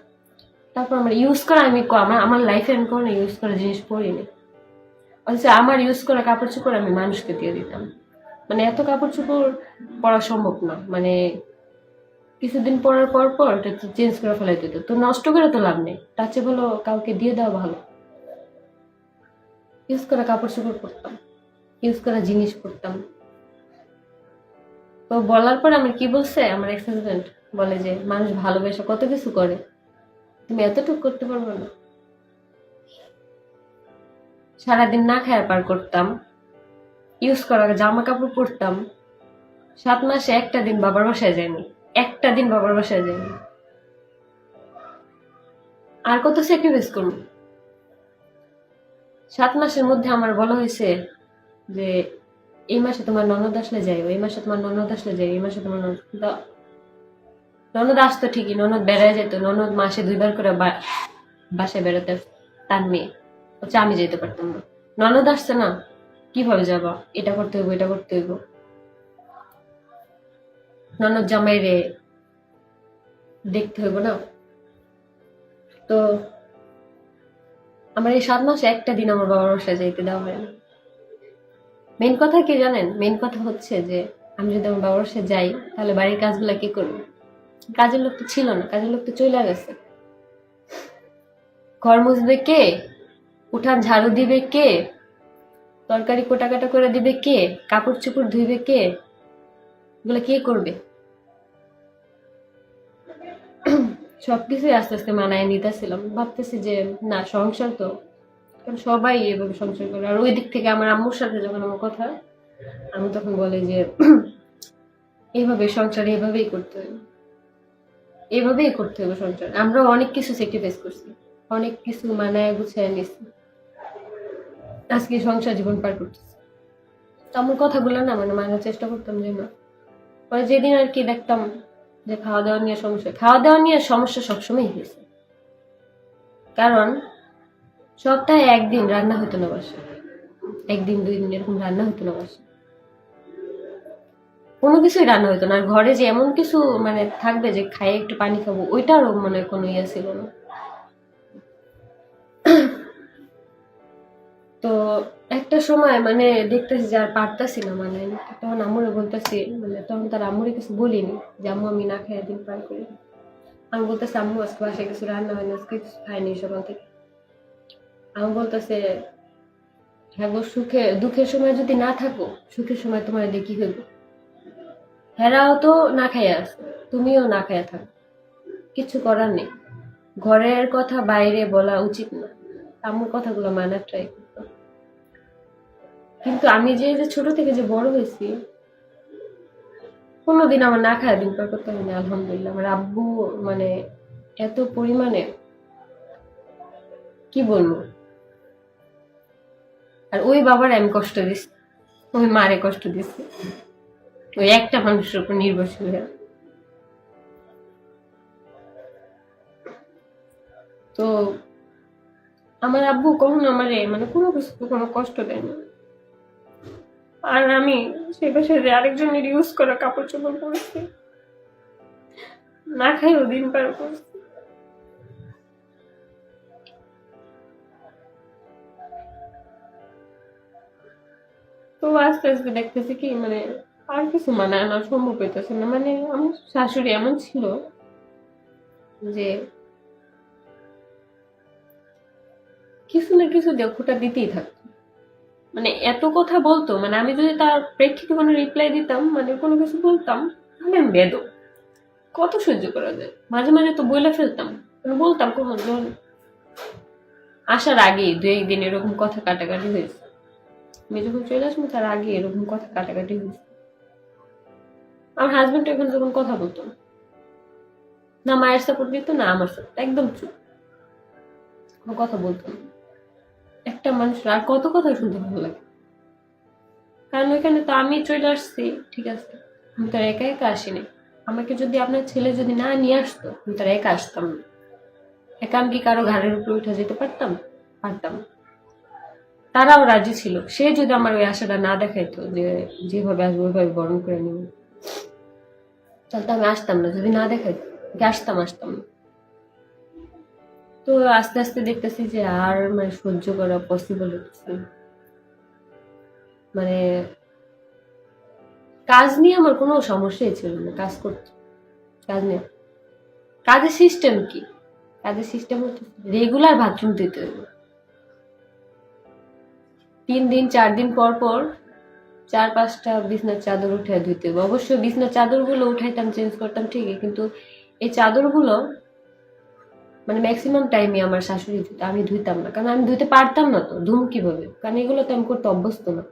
তারপর আমার ইউজ করা আমি আমার আমার লাইফে আমি কোনো ইউজ করা জিনিস পরিনি। অথচ আমার ইউজ করা কাপড় চোপড় আমি মানুষকে দিয়ে দিতাম। মানে এত কাপড় চোপড় পরা সম্ভব না, মানে কিছুদিন পরার পর পর এটা চেঞ্জ করে ফেলাইতে হতো। তো নষ্ট করে তো লাভ নেই, তার চেয়ে ভালো কাউকে দিয়ে দেওয়া ভালো। ইউজ করা কাপড় চোপড় পরতাম, ইউজ করা জিনিস পরতাম। তো বলার পর আমার কি বলছে আমার এক্স হাজবেন্ড, বলে যে মানুষ ভালোবাসা কত কিছু করে, তুমি এতটুকু করতে পারবে না। সারাদিন না খায়া পার করতাম, ইউজ করা জামা কাপড় পরতাম, 7 মাসে একটা দিন বাবার বাসায় যায়নি, একটা দিন বাবার বাসায় যায়নি। আর কত স্যাক্রিফাইস করবো? 7 মাসের মধ্যে আমার বলা হয়েছে যে এই মাসে তোমার ননদ আসলে যাই, এই মাসে তোমার ননদ আসলে যাই, এই মাসে তোমার ননদ আসতো ঠিকই, ননদ বেড়ায় যেত, ননদ মাসে 2 বার করে বাসায় বেড়াতে তার মেয়ে হচ্ছে, আমি যেতে পারতাম না। ননদ আসছে না, কিভাবে যাবা, এটা করতে হইব এটা করতে হইব, ননদ জামাই রে দেখতে হইব না। তো আমার এই 7 মাসে একটা দিন আমার বাবার বাসায় যাইতে দেওয়া হয় না। মেন কথা কি জানেন, মেন কথা হচ্ছে যে আমি যদি আমার বাবার বাসায় যাই তাহলে বাড়ির কাজগুলা কি করবো? কাজের লোক তো ছিল না, কাজের লোক তো চলে গেছে। ঘর মুছবে কে, উঠান ঝাড়ু দিবে কে, তরকারি কোটাকাটা করে দিবে কে, কাপড় চোপড় ধুইবে কে, এগুলো কে করবে? সবকিছুই আস্তে আস্তে মানায় নিতেছিলাম, ভাবতেছি যে না সংসার তো, কারণ সবাই এভাবে সংসার করে। আর ওই দিক থেকে আমার আম্মুর সাথে যখন আমার কথা, আমি তখন বলে যে এইভাবে সংসার এইভাবেই করতে হবে, এইভাবেই করতে হবে সংসার। আমরা অনেক কিছু স্যাক্রিফাইস করছি, অনেক কিছু মানায় গুছায় নিছি, আজকে সংসার জীবন পার করতেছি। তো আমার কথাগুলো না মানে মানার চেষ্টা করতাম যে না। পরে যেদিন আর কি দেখতাম যে খাওয়া দাওয়া নিয়ে সমস্যা, খাওয়া দাওয়া নিয়ে সমস্যা সবসময় হয়েছে, কারণ সপ্তাহে একদিন রান্না হতো না বাসায়, 1 দিন 2 দিন এরকম রান্না হতো না বাসায়, কোনো কিছুই রান্না হতো না। আর ঘরে যে এমন কিছু মানে থাকবে যে খাইয়ে একটু পানি খাবো, ওইটারও মানে কোনো ইয়ে ছিল না। তো একটা সময় মানে দেখতেছি যে আর পারতাছি না, মানে তখন আম্মুরে বলতেছি, মানে তখন তার আম্মুরে কিছু বলিনি যে আম্মু আমি না খাই দিন পার করি। আমি বলতেছি আম্মু আজকে বাসায় কিছু রান্না হয়নি, আজকে কিছু খাইনি সকাল থেকে। আমি বলতেছে হ্যাঁ গো, দুঃখের সময় যদি না থাকো, সুখের সময় তোমার দিয়ে কি হইব? হেরাও তো না খাইয়া আছে, তুমিও না খাইয়া থাকো, কিছু করার নেই। ঘরের কথা বাইরে বলা উচিত না। আম্মুর কথাগুলো মানার ট্রাই করতো। কিন্তু আমি যে যে ছোট থেকে যে বড় হয়েছি, কোনোদিন আমার না খাওয়া দিন পার করতে হয়নি আলহামদুলিল্লাহ। আমার আব্বু মানে এত পরিমাণে কি বলবো, আর ওই বাবার আমি কষ্ট দিছি, ওই মারে কষ্ট দিছি, ওই একটা মানুষের উপর নির্ভরশীল হয়ে। তো আমার আব্বু কখনো আমারে মানে কোনো কিছু কোনো কষ্ট দেয় না। আর আমি সে বাসায় যে আরেকজনের ইউজ করা কাপড় চোপড় পরেছি, না খাইও দিন পার করছি। তো আস্তে আস্তে দেখতেছি কি মানে আর কিছু মানায় না, সম্ভব হইতেছে না। মানে আমার শাশুড়ি এমন ছিল যে কিছু না কিছু দিয়ে খোঁটা দিতেই থাকতো, মানে এত কথা বলতো, মানে আমি যদি তার প্রেক্ষিতে কোনো রিপ্লাই দিতাম, মানে কোনো কিছু বলতাম, তাহলে আমি বেদম, কত সহ্য করা যায়। মাঝে মাঝে তো বইলে ফেলতাম, মানে বলতাম কখন যখন আসার আগেই 2-1 দিন এরকম কথা কাটাকাটি হয়েছে। আমি যখন চলে আসবো তার আগে এরকম কথা কাটাকাটি হয়েছে। আমার হাজবেন্ড এখন যখন কথা বলতো না মায়ের সাপোর্ট দিত না আমার সাপোর্ট, একদম চুপ, কোনো কথা বলতো না। একটা মানুষের আর কত কথা শুনতে ভালো লাগে, কারণ ওইখানে তো আমি চলে আসছি, ঠিক আছে, আমি তো আর একা একা আসিনি। আমাকে যদি আপনার ছেলে যদি না নিয়ে আসতো, আমি তার একা আসতাম না। একা আমি কি কারো ঘাড়ের উপরে উঠে যেতে পারতাম? পারতাম না। তারাও রাজি ছিল, সে যদি আমার ওই আশাটা না দেখাইতো যে যেভাবে আসবো ওইভাবে বরণ করে নিব, তাহলে তো আমি আসতাম না। যদি না দেখাইতো আসতাম না। তো আস্তে আস্তে দেখতেছি যে আর মানে সহ্য করা পসিবল হচ্ছে না। মানে কাজ নিয়ে আমার কোনো সমস্যাই ছিল না, কাজ করতে। কাজ নিয়ে কাজের সিস্টেম কি? কাজের সিস্টেম হচ্ছে রেগুলার বাথরুম দিতে হবে 3 দিন 4 দিন পর পর 4-5টা বিছনার চাদর উঠে ধুইতে হবে। অবশ্য বিছনার চাদরগুলো উঠাইতাম, চেঞ্জ করতাম ঠিকই, কিন্তু এই চাদরগুলো মানে ম্যাক্সিমাম টাইমে আমার শাশুড়ি ধুইতো, আমি ধুইতাম না, কারণ আমি ধুইতে পারতাম না। তো ধুম কিভাবে? কারণ এগুলো তো আমি করতে অভ্যস্ত না।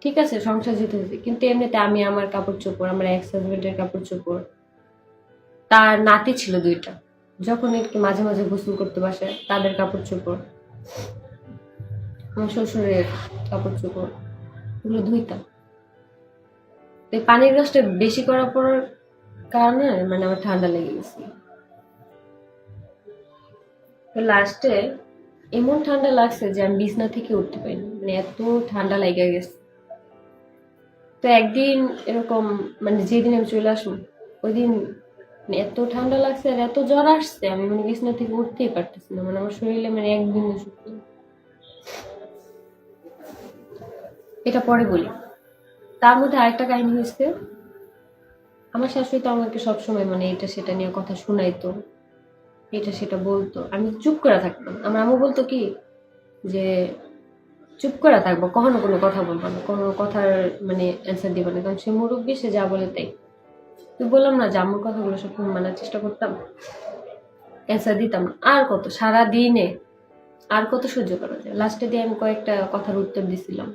ঠিক আছে, সংসার যেতে হয়েছে, কিন্তু এমনিতে আমি আমার কাপড় চোপড়, আমার এক্স হাজবেন্ডের কাপড় চোপড়, তার নাতি ছিল 2টা, যখন একটু মাঝে মাঝে গোসল করতে বসে তাদের কাপড় চোপড়, আমার শ্বশুরের কাপড় চোপড়, এগুলো ধুইতাম। তো এই পানির কাজটা বেশি করার পর কারণে মানে আমার ঠান্ডা লেগে গেছে। তো লাস্টে এমন ঠান্ডা লাগছে যে আমি বিছনা থেকে উঠতে পারিনি, মানে এত ঠান্ডা লেগে গেছে। তো একদিন এরকম মানে যেদিন আমি চলে আসবো ওই দিন মানে এত ঠান্ডা লাগছে আর এত জ্বর আসছে, আমি মানে বিছনা থেকে উঠতেই পারতেছি না, মানে আমার শরীরে মানে একদিন শুকনো। এটা পরে বলি। তার মধ্যে আরেকটা কাহিনী হয়েছে, আমার শাশুড়ি তো আমাকে সবসময় মানে এটা সেটা নিয়ে কথা শোনাইতো, এটা সেটা বলতো, আমি চুপ করে থাকতাম। আমার আম্মু বলতো কি যে চুপ করে থাকবো, কখনো কোনো কথা বলবো না, কোনো কথার মানে অ্যান্সার দিবো না, কারণ সে মুরব্বী, সে যা বলে তাই। তুই বললাম না যে আম্মুর কথাগুলো সব মানার চেষ্টা করতাম, অ্যান্সার দিতাম না। আর কত সারা দিনে আর কত সহ্য করা যায়? লাস্টে দিয়ে আমি কয়েকটা কথার উত্তর দিছিলাম।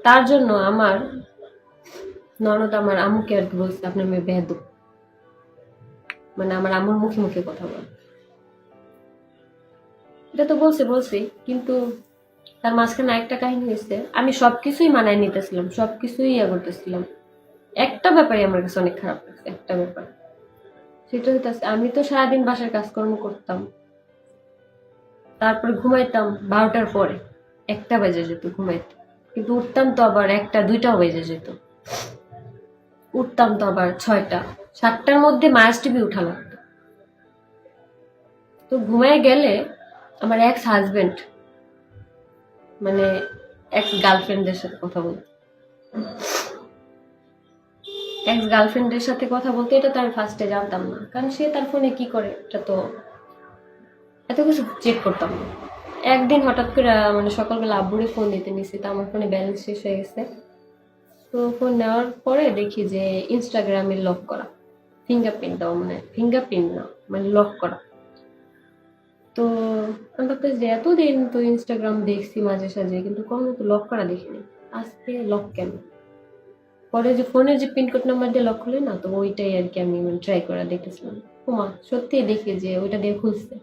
তার জন্য আমার ননদ আমার আম্মুকে আর কি বলছে, আপনার মেয়ে বেয়াদব, মানে আমার আম্মুর মুখে মুখে কথা বলে। এটা তো বলছে বলছি, কিন্তু তার মাঝখানে একটা কাহিনী হয়েছে, আমি সবকিছুই মানায় নিতেছিলাম, সবকিছুই ইয়া করতেছিলাম। একটা ব্যাপারে আমার কাছে অনেক খারাপ লাগছে, একটা ব্যাপার। সেটা হইতেছে আমি তো সারাদিন বাসার কাজকর্ম করতাম, তারপরে ঘুমাইতাম 12টার পরে, 1টা বেজে যেত ঘুমাইতে, কিন্তু উঠতাম তো আবার 1টা 2টাও বেজে যেত। উঠতাম তো আবার 6টা 7টার মধ্যে মায়াস টিভি উঠা লাগতো। তো ঘুমায় গেলে আমার এক্স হাজবেন্ড মানে এক্স গার্লফ্রেন্ডের সাথে কথা বলতো, এক্স গার্লফ্রেন্ডের সাথে কথা বলতে, এটা তো আমি ফার্স্টে জানতাম না, কারণ সে তার ফোনে কি করে এটা তো এত কিছু চেক করতাম না। একদিন হঠাৎ করে মানে সকালবেলা আব্বুরে ফোন দিতে নিছি, তো আমার ফোনে ব্যালেন্স শেষ হয়ে গেছে। তো ফোন নেওয়ার পরে দেখি যে ইনস্টাগ্রামে লক করা, ফিঙ্গারপ্রিন্ট দেওয়া, মানে ফিঙ্গারপ্রিন্ট না মানে লক করা। তো আমি ভাবতেছি যে এতদিন তো ইনস্টাগ্রাম দেখছি মাঝে সাঝে, কিন্তু কখনো তো লক করা দেখিনি, আজকে লক কেন? পরে যে ফোনের যে পিনকোড নাম্বার দিয়ে লক খুলে না, তো ওইটাই আর কি আমি মানে ট্রাই করে দেখতেছিলাম। ওমা, সত্যি দেখি যে ওইটা দিয়ে খুলছে।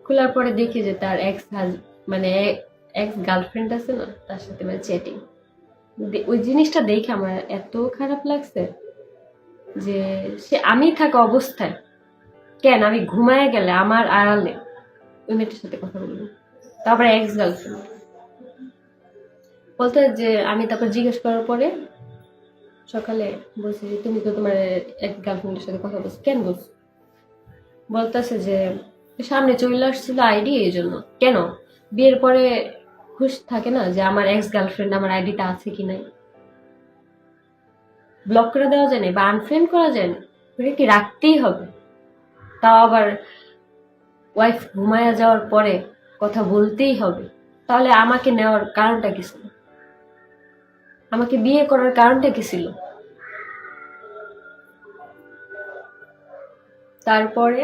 খোলার পরে দেখি যে তার এক্স মানে এক্স গার্লফ্রেন্ড আছে না, তার সাথে মানে চ্যাটিং। ওই জিনিসটা দেখে আমার এত খারাপ লাগছে যে সে আমি থাকা অবস্থায় কেন আমি ঘুমায় গেলে আমার আড়ালে ওই মেয়েটার সাথে কথা বলবো, তারপরে এক্স গার্লফ্রেন্ড বলতে। যে আমি তারপর জিজ্ঞেস করার পরে সকালে বলছি যে তুমি তো তোমার এক্স গার্লফ্রেন্ডের সাথে কথা বলছো, কেন বলছো? বলতেছে যে সামনে চলে আসছিল আইডি, এই জন্য। কেন? বিয়ের পরে খুশ থাকে না যে আমার এক্স গার্লফ্রেন্ড আমার আইডিটা আছে কি নাই, ব্লক করে দেওয়া যায় না বা আনফ্রেন্ড করা যায় না, ওটা কি রাখতেই হবে? তাও আবার ওয়াইফ ঘুমায়া যাওয়ার পরে কথা বলতেই হবে? তাহলে আমাকে নেওয়ার কারণটা কি ছিল? আমাকে বিয়ে করার কারণটা কি ছিল? তারপরে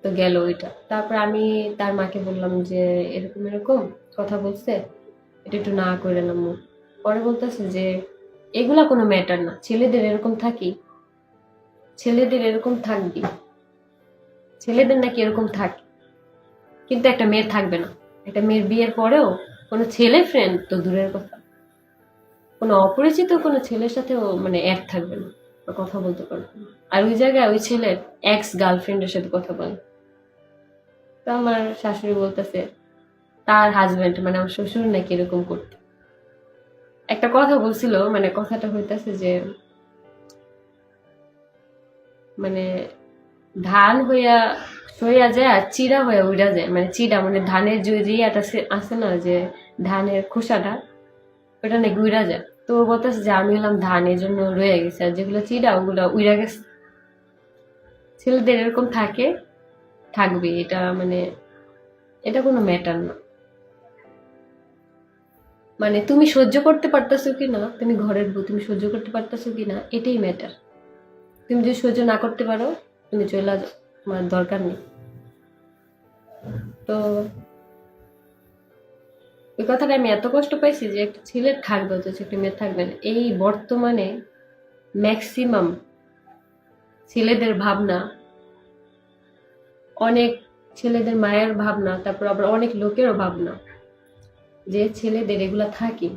তো গেল ওইটা। তারপর আমি তার মাকে বললাম যে এরকম এরকম কথা বলছে, এটা একটু না করে নাম। পরে বলতেছে যে এগুলা কোনো ম্যাটার না, ছেলেদের এরকম থাকি, ছেলেদের এরকম থাকবি, ছেলেদের নাকি এরকম থাকে, কিন্তু একটা মেয়ের থাকবে না। একটা মেয়ের বিয়ের পরেও কোনো ছেলে ফ্রেন্ড তো দূরের কথা, কোনো অপরিচিত কোনো ছেলের সাথেও মানে এক থাকবে না বা কথা বলতে পারবে না। আর ওই জায়গায় ওই ছেলের এক্স গার্লফ্রেন্ডের সাথে কথা বলে। তো আমার শাশুড়ি বলতেছে তার হাজবেন্ড মানে আমার শ্বশুর নাকি এরকম করতো। একটা কথা বলছিল, মানে কথাটা হইতেছে যে মানে ধান হইয়া সইয়া যায় আর চিড়া হইয়া উড়া যায়, মানে চিড়া মানে ধানের যে ইয়াটা আছে না, যে ধানের খোসাটা, ওটা নাকি উইরা যায়। তো ও বলতেছে যে আমি হলাম ধান, এই জন্য রয়ে গেছে, আর যেগুলো চিড়া ওগুলো উইরা গেছে। ছেলেদের এরকম থাকে, থাকবে, এটা মানে এটা কোনো ম্যাটার না। মানে তুমি সহ্য করতে পারতেছো কিনা, তুমি ঘরের বউ, তুমি সহ্য করতে পারতেছো কিনা এটাই ম্যাটার। তুমি যদি সহ্য না করতে পারো, তুমি চলে যাও, তোমার দরকার নেই। তো ওই কথাটা আমি এত কষ্ট পাইছি যে একটা ছেলের থাকবে অথচ একটা মেয়ের থাকবে না, এই বর্তমানে ম্যাক্সিমাম ছেলেদের ভাবনা, অনেক ছেলেদের মায়ের ভাবনা, তারপর আবার অনেক লোকেরও ভাবনা যে ছেলেদের এগুলা থাকি,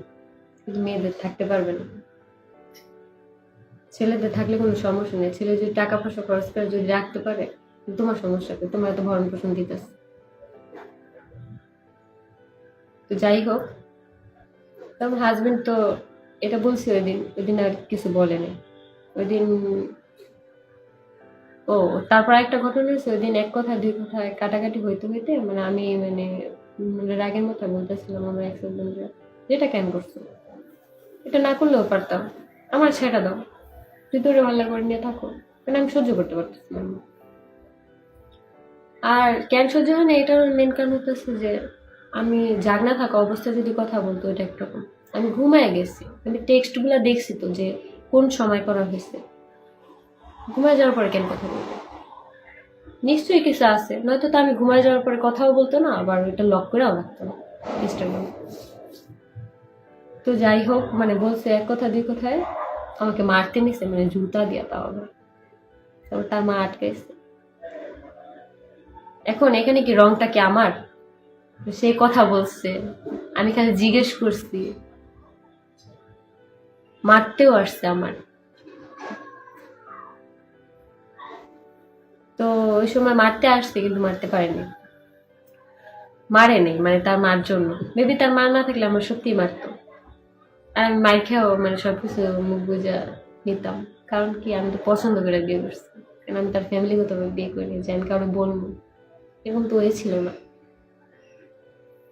কিন্তু মেয়েদের থাকতে পারবে না। ছেলেদের থাকলে কোনো সমস্যা নেই, ছেলে যদি টাকা পয়সা খরচ করে যদি রাখতে পারে, তোমার সমস্যা কি? তোমার এত ভরণ পোষণ দিতেছে। তো যাই হোক, তো আমার হাজবেন্ড তো এটা বলছি ওই দিন আর কিছু বলেনি। ওই দিন ও তারপর একটা ঘটনা হয়েছে, ওই দিন এক কথা দুই কথায় কাটাকাটি হইতে হইতে মানে আমি রাগের মতো বলতেছিলাম আমার এক্স হাজবেন্ডকে, যেটা কেন করছো, এটা না করলেও পারতাম, আমার ছেড়ে দাও, তুই তোরে ভালো করে নিয়ে থাকো। মানে আমি সহ্য করতে পারতেছিলাম না। আর কেন সহ্য হয় না, এটার মেন কারণ হতেছে যে আমি জাগনা থাকা অবস্থায় যদি কথা বলতো এটা একরকম, আমি ঘুমায় গেছি, আমি টেক্সট গুলা দেখছি তো যে কোন সময় করা হয়েছে, ঘুমায় যাওয়ার পরে কেন কথা বলবো? নিশ্চয়ই কিছু আছে, নয়তো তো আমি ঘুমায় যাওয়ার পরে কথাও বলতো না, আবার ওইটা লক করেও রাখতো না ইনস্টাগ্রাম। তো যাই হোক, মানে বলছে এক কথা দুই কথায় আমাকে মারতে নিছে, মানে জুতা দিয়া, তাও আবার। তারপর তার মা আটকাইছে। এখন এখানে কি রংটা কি আমার? সে কথা বলছে, আমি খালি জিজ্ঞেস করছি, মারতেও আসছে আমার। তো ওই সময় মারতে আসছে কিন্তু মারতে পারেনি, মারে নেই, মানে তার মার জন্য। মেবি তার মা না থাকলে আমার সত্যিই মারতো। আর আমি মার খেয়েও মানে সবকিছু মুখ বুঝা নিতাম। কারণ কি, আমি তো পছন্দ করে বিয়ে করছি, কারণ আমি তার ফ্যামিলিগত ভাবে বিয়ে করি যে আমি কারো বলবো, এরকম তো ছিল না।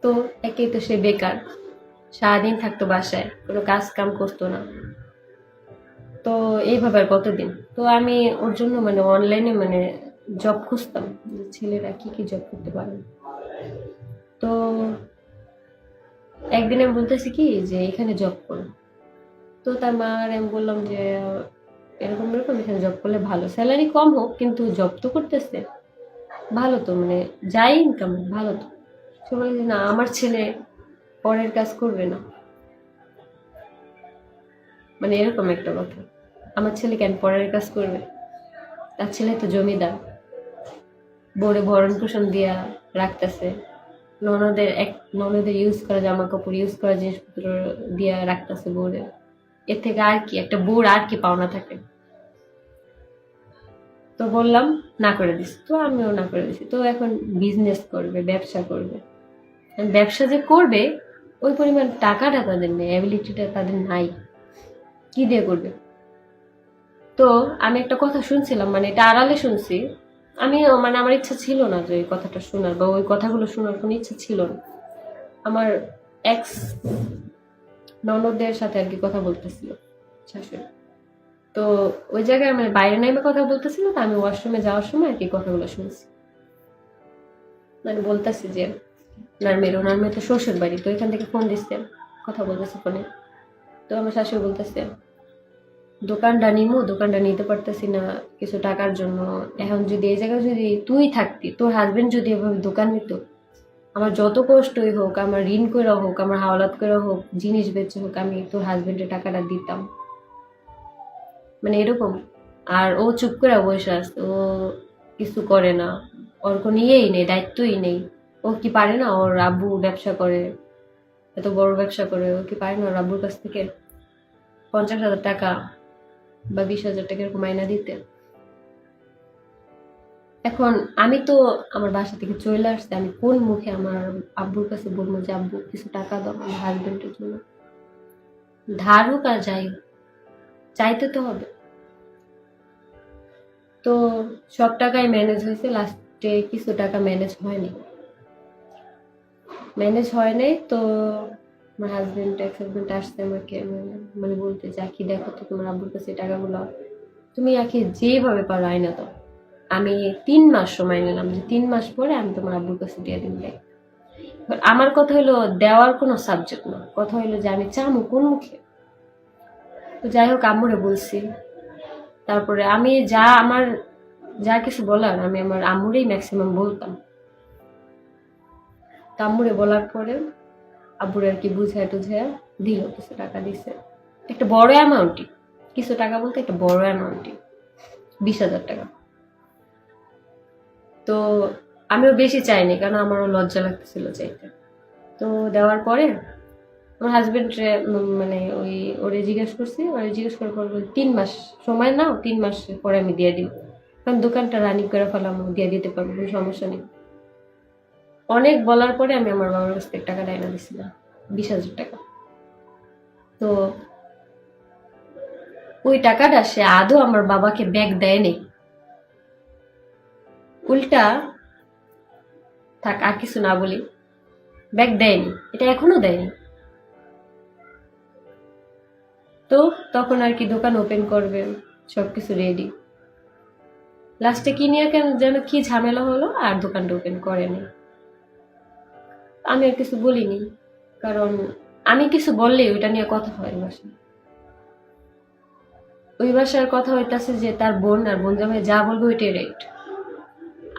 তো একেই তো সে বেকার, সারাদিন থাকতো বাসায়, কোনো কাজ কাম করতো না। তো এইভাবে আর কতদিন। তো আমি ওর জন্য মানে অনলাইনে মানে জব খুঁজতাম, যে ছেলেরা কি কি জব করতে পারে। তো একদিন আমি বলতেছি কি যে এখানে জব করো। তো তার মা আর আমি বললাম যে এরকম এরকম এখানে জব করলে ভালো, স্যালারি কম হোক কিন্তু জব তো করতেছে, ভালো তো, মানে যাই ইনকাম ভালো তো। সে বলে যে না, আমার ছেলে পরের কাজ করবে না। মানে এরকম একটা কথা, আমার ছেলে কেন পরের কাজ করবে? তার ছেলে তো জমিদার, বউরে ভরণ পোষণ দিয়া রাখতেছে, ননদের ইউজ করা জামা কাপড়, ইউজ করা জিনিসপত্র দিয়া রাখতেছে বউরে। এর থেকে আর কি একটা বউর আর কি পাওনা থাকে? তো বললাম, না করে দিস। তো আমিও না করে দিছি। তো এখন বিজনেস করবে, ব্যবসা করবে। ব্যবসা যে করবে ওই পরিমাণ টাকাটা তাদের নেই, অ্যাবিলিটিটা তাদের নাই, কি দিয়ে করবে? তো আমি একটা কথা শুনছিলাম, মানে এটা আড়ালে শুনছি। আমি মানে আমার ইচ্ছা ছিল না যে ওই কথাটা শোনার বা ওই কথাগুলো শোনার কোনো ইচ্ছা ছিল না। আমার এক্স ননদের সাথে আর কি কথা বলতেছিল শাশুড়ি। তো ওই জায়গায় মানে বাইরে নাইমে কথা বলতেছিল, তো আমি ওয়াশরুমে যাওয়ার সময় আর কি কথাগুলো শুনছি। মানে বলতেছি যে ওনার মেয়ে তো শ্বশুর বাড়ি, তো এখান থেকে ফোন দিচ্ছে, কথা বলতেছে ফোনে। তো আমার শাশুড়ি বলতেছে দোকানটা নিতে পারতেছি না কিছু টাকার জন্য। এখন যদি এই জায়গায় যদি তুই থাকতি, তোর হাজবেন্ড যদি এভাবে দোকান নিত, আমার যত কষ্টই হোক, আমার ঋণ করে হোক, আমার হাওলাত করে হোক, জিনিস বেচে হোক, আমি তোর হাজবেন্ডের টাকাটা দিতাম। মানে এরকম। আর ও চুপ করে বসে আছে, ও কিছু করে না, ওর কোনো ইয়েই নেই, দায়িত্বই নেই। ও কি পারে না, ওর আব্বু ব্যবসা করে, এত বড় ব্যবসা করে, ও কি পারে না ওর আব্বুর কাছ থেকে 50,000 টাকা বা 20,000 টাকা এরকম মাইনা দিতে? এখন আমি তো আমার বাসা থেকে চলে আসছি, আমি কোন মুখে আমার আব্বুর কাছে বলবো যে আব্বু কিছু টাকা দাও আমার হাজবেন্ডের জন্য? ধার হোক আর যাই হোক, চাইতে তো হবে। তো সব টাকাই ম্যানেজ হয়েছে, লাস্টে কিছু টাকা ম্যানেজ হয় নাই। তো আমার এক্স হাজবেন্ড আসছে আমাকে মানে বলতে যে আখি দেখো তো তোমার আব্বুর কাছে টাকাগুলো, তুমি আখি যেভাবে পারো আয়না দাও। আমি 3 মাস সময় নিলাম যে 3 মাস পরে আমি তোমার আব্বুর কাছে দিয়ে দিন। আমার কথা হলো দেওয়ার কোনো সাবজেক্ট না, কথা হলো যে আমি চামু কোন মুখে। তো যাই হোক আম্মুরে বলছি, তারপরে আমি আমার যা কিছু বলার আমি আমার আম্মুরেই ম্যাক্সিমাম বলতাম। তো আম্মুরে বলার পরে আব্বুরে আর কি বুঝায় টুঝায় দিল, কিছু টাকা দিছে, একটা বড় অ্যামাউন্টই, কিছু টাকা বলতে একটা বড় অ্যামাউন্টই, 20,000 টাকা। তো আমিও বেশি চাইনি, কারণ আমারও লজ্জা লাগতেছিল চাইতে। তো দেওয়ার পরে আমার হাজবেন্ড মানে ওরে জিজ্ঞেস করার পর 3 মাস সময় নাও, 3 মাস পরে আমি দিয়ে দিব, কারণ দোকানটা রানিং করে ফেলাম, দিয়ে দিতে পারবো, কোনো সমস্যা নেই। অনেক বলার পরে আমি আমার বাবার কাছ থেকে টাকা এনে দিছিলাম, 20,000 টাকা। তো ওই টাকাটা সে আদৌ আমার বাবাকে ব্যাগ দেয়নি, উল্টা থাক আর কিছু না বলি, ব্যাগ দেয়নি, এটা এখনো দেয়নি। তো তখন আর কি দোকান ওপেন করবে, সবকিছু রেডি, লাস্টে কি নিয়ে কেন যেন কি ঝামেলা হলো আর দোকানটা ওপেন করেনি। আমি আর কিছু বলিনি, কারণ আমি কিছু বললেই ওইটা নিয়ে কথা হয় বাসায়। ওই বাসার কথা হইতাছে যে তার বোন আর বোন জামাই যা বলবে ওইটাই রাইট।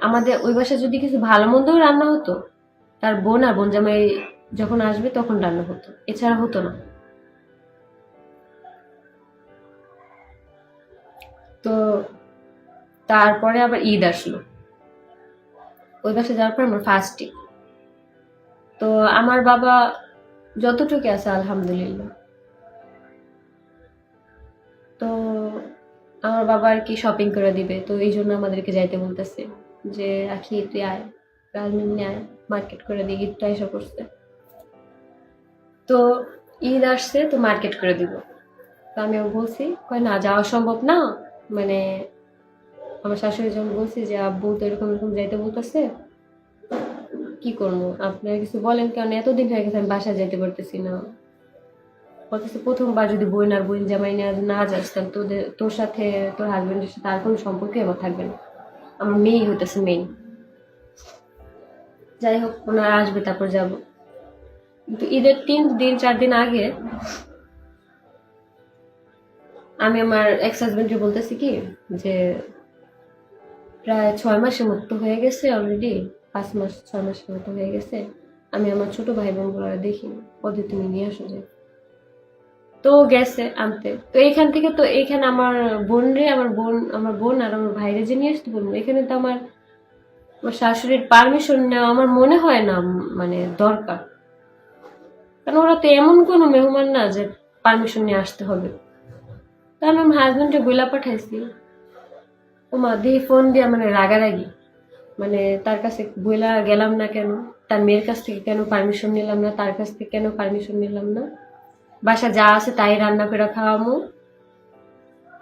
আমাদের ওই বাসায় যদি কিছু ভালো মন্দও রান্না হতো, তার বোন আর বোন জামাই যখন আসবে তখন রান্না হতো, এছাড়া হতো না। তো তারপরে আবার ঈদ আসলো, ওই বাসায় যাওয়ার পর আমার ফার্স্ট ঈদ। তো আমার বাবা যতটুকু আছে আলহামদুলিল্লাহ। তো আমার বাবা আর কি শপিং করে দিবে, তো এই জন্য আমাদেরকে যাইতে বলতেছে যে আখি তুই আয়, রাজনীতি আয়, মার্কেট করে দিই, ঈদটা এসে করছে। তো ঈদ আসছে, তো মার্কেট করে দিব। তো আমিও বলছি, কয় না যাওয়া সম্ভব না, মানে আমার শাশুড়ি যখন বলছি যে আব্বু তো এরকম এরকম যাইতে বলতেছে, কি করবো আপনারা কিছু বলেন, কারণ এতদিন হয়ে গেছে আমি বাসায় যাইতে পারতেছি না। বলতেছে প্রথমবার যদি বোন আর বোন জামাই না যাস, তাহলে তোর সাথে তোর হাজবেন্ডের সাথে আর কোনো সম্পর্কে এবার থাকবে না, আমার মেয়েই হইতেছে মেইন। যাই হোক ওনারা আসবে তারপর যাব। কিন্তু ঈদের 3 দিন 4 দিন আগে আমি আমার এক্স হাজবেন্ডকে বলতেছি কি যে প্রায় 6 মাসের মতো হয়ে গেছে অলরেডি, 5 মাস 6 মাসের মতো হয়ে গেছে, আমি আমার ছোট ভাই বোনগুলো দেখিনি, ওদের তুমি নিয়ে আসো যে। তো গেছে আনতে, তো এইখান থেকে তো এইখানে আমার বোন আর আমার ভাইরে যে নিয়ে আসতে বলবো, এখানে তো আমার আমার শাশুড়ির পারমিশন নেওয়া আমার মনে হয় না মানে দরকার, কারণ ওরা তো এমন কোনো মেহমান না যে পারমিশন নিয়ে আসতে হবে। তো আমি আমার হাজবেন্ডকে বইলা পাঠাইছি, ও মা দিয়ে ফোন দিয়ে মানে রাগারাগি, মানে তার কাছে বইলা গেলাম না কেন, তার মেয়ের কাছ থেকে কেন পারমিশন নিলাম না, তার কাছ থেকে কেন পারমিশন নিলাম না, বাসা যা আছে তাই রান্না করে খাওয়ামো,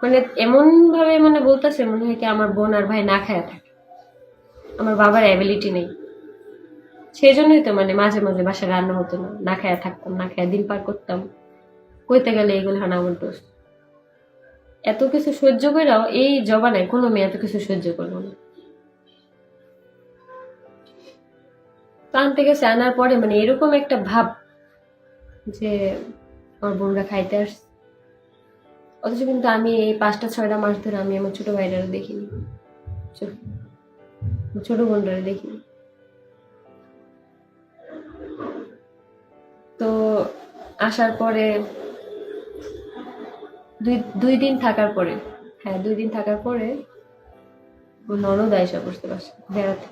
মানে এমন ভাবে মানে বলতেছে মনে হয় কি আমার বোন আর ভাই না খায়া থাকে, আমার বাবার অ্যাবিলিটি নেই। সেই জন্যই তো মানে মাঝে মাঝে বাসায় রান্না হতো না, না খায়া থাকতাম, না খায়া দিন পার করতাম, কইতে গেলে এগুলো হানা আমার দোষ। এত কিছু সহ্য করেও এই জবানায় কোনো মেয়ে এত কিছু সহ্য করবো না। তো আনতে গেছে, আনার পরে মানে এরকম একটা ভাব যে আমার বোনরা খাইতে আসছে, অথচ কিন্তু আমি এই 5টা 6টা মাস ধরে আমি আমার ছোট ভাইরা দেখিনি, ছোট বোনরা দেখিনি। তো আসার পরে দুই দিন থাকার পরে, হ্যাঁ 2 দিন থাকার পরে ননদ আয়সা করতে পারছে বেড়াতে।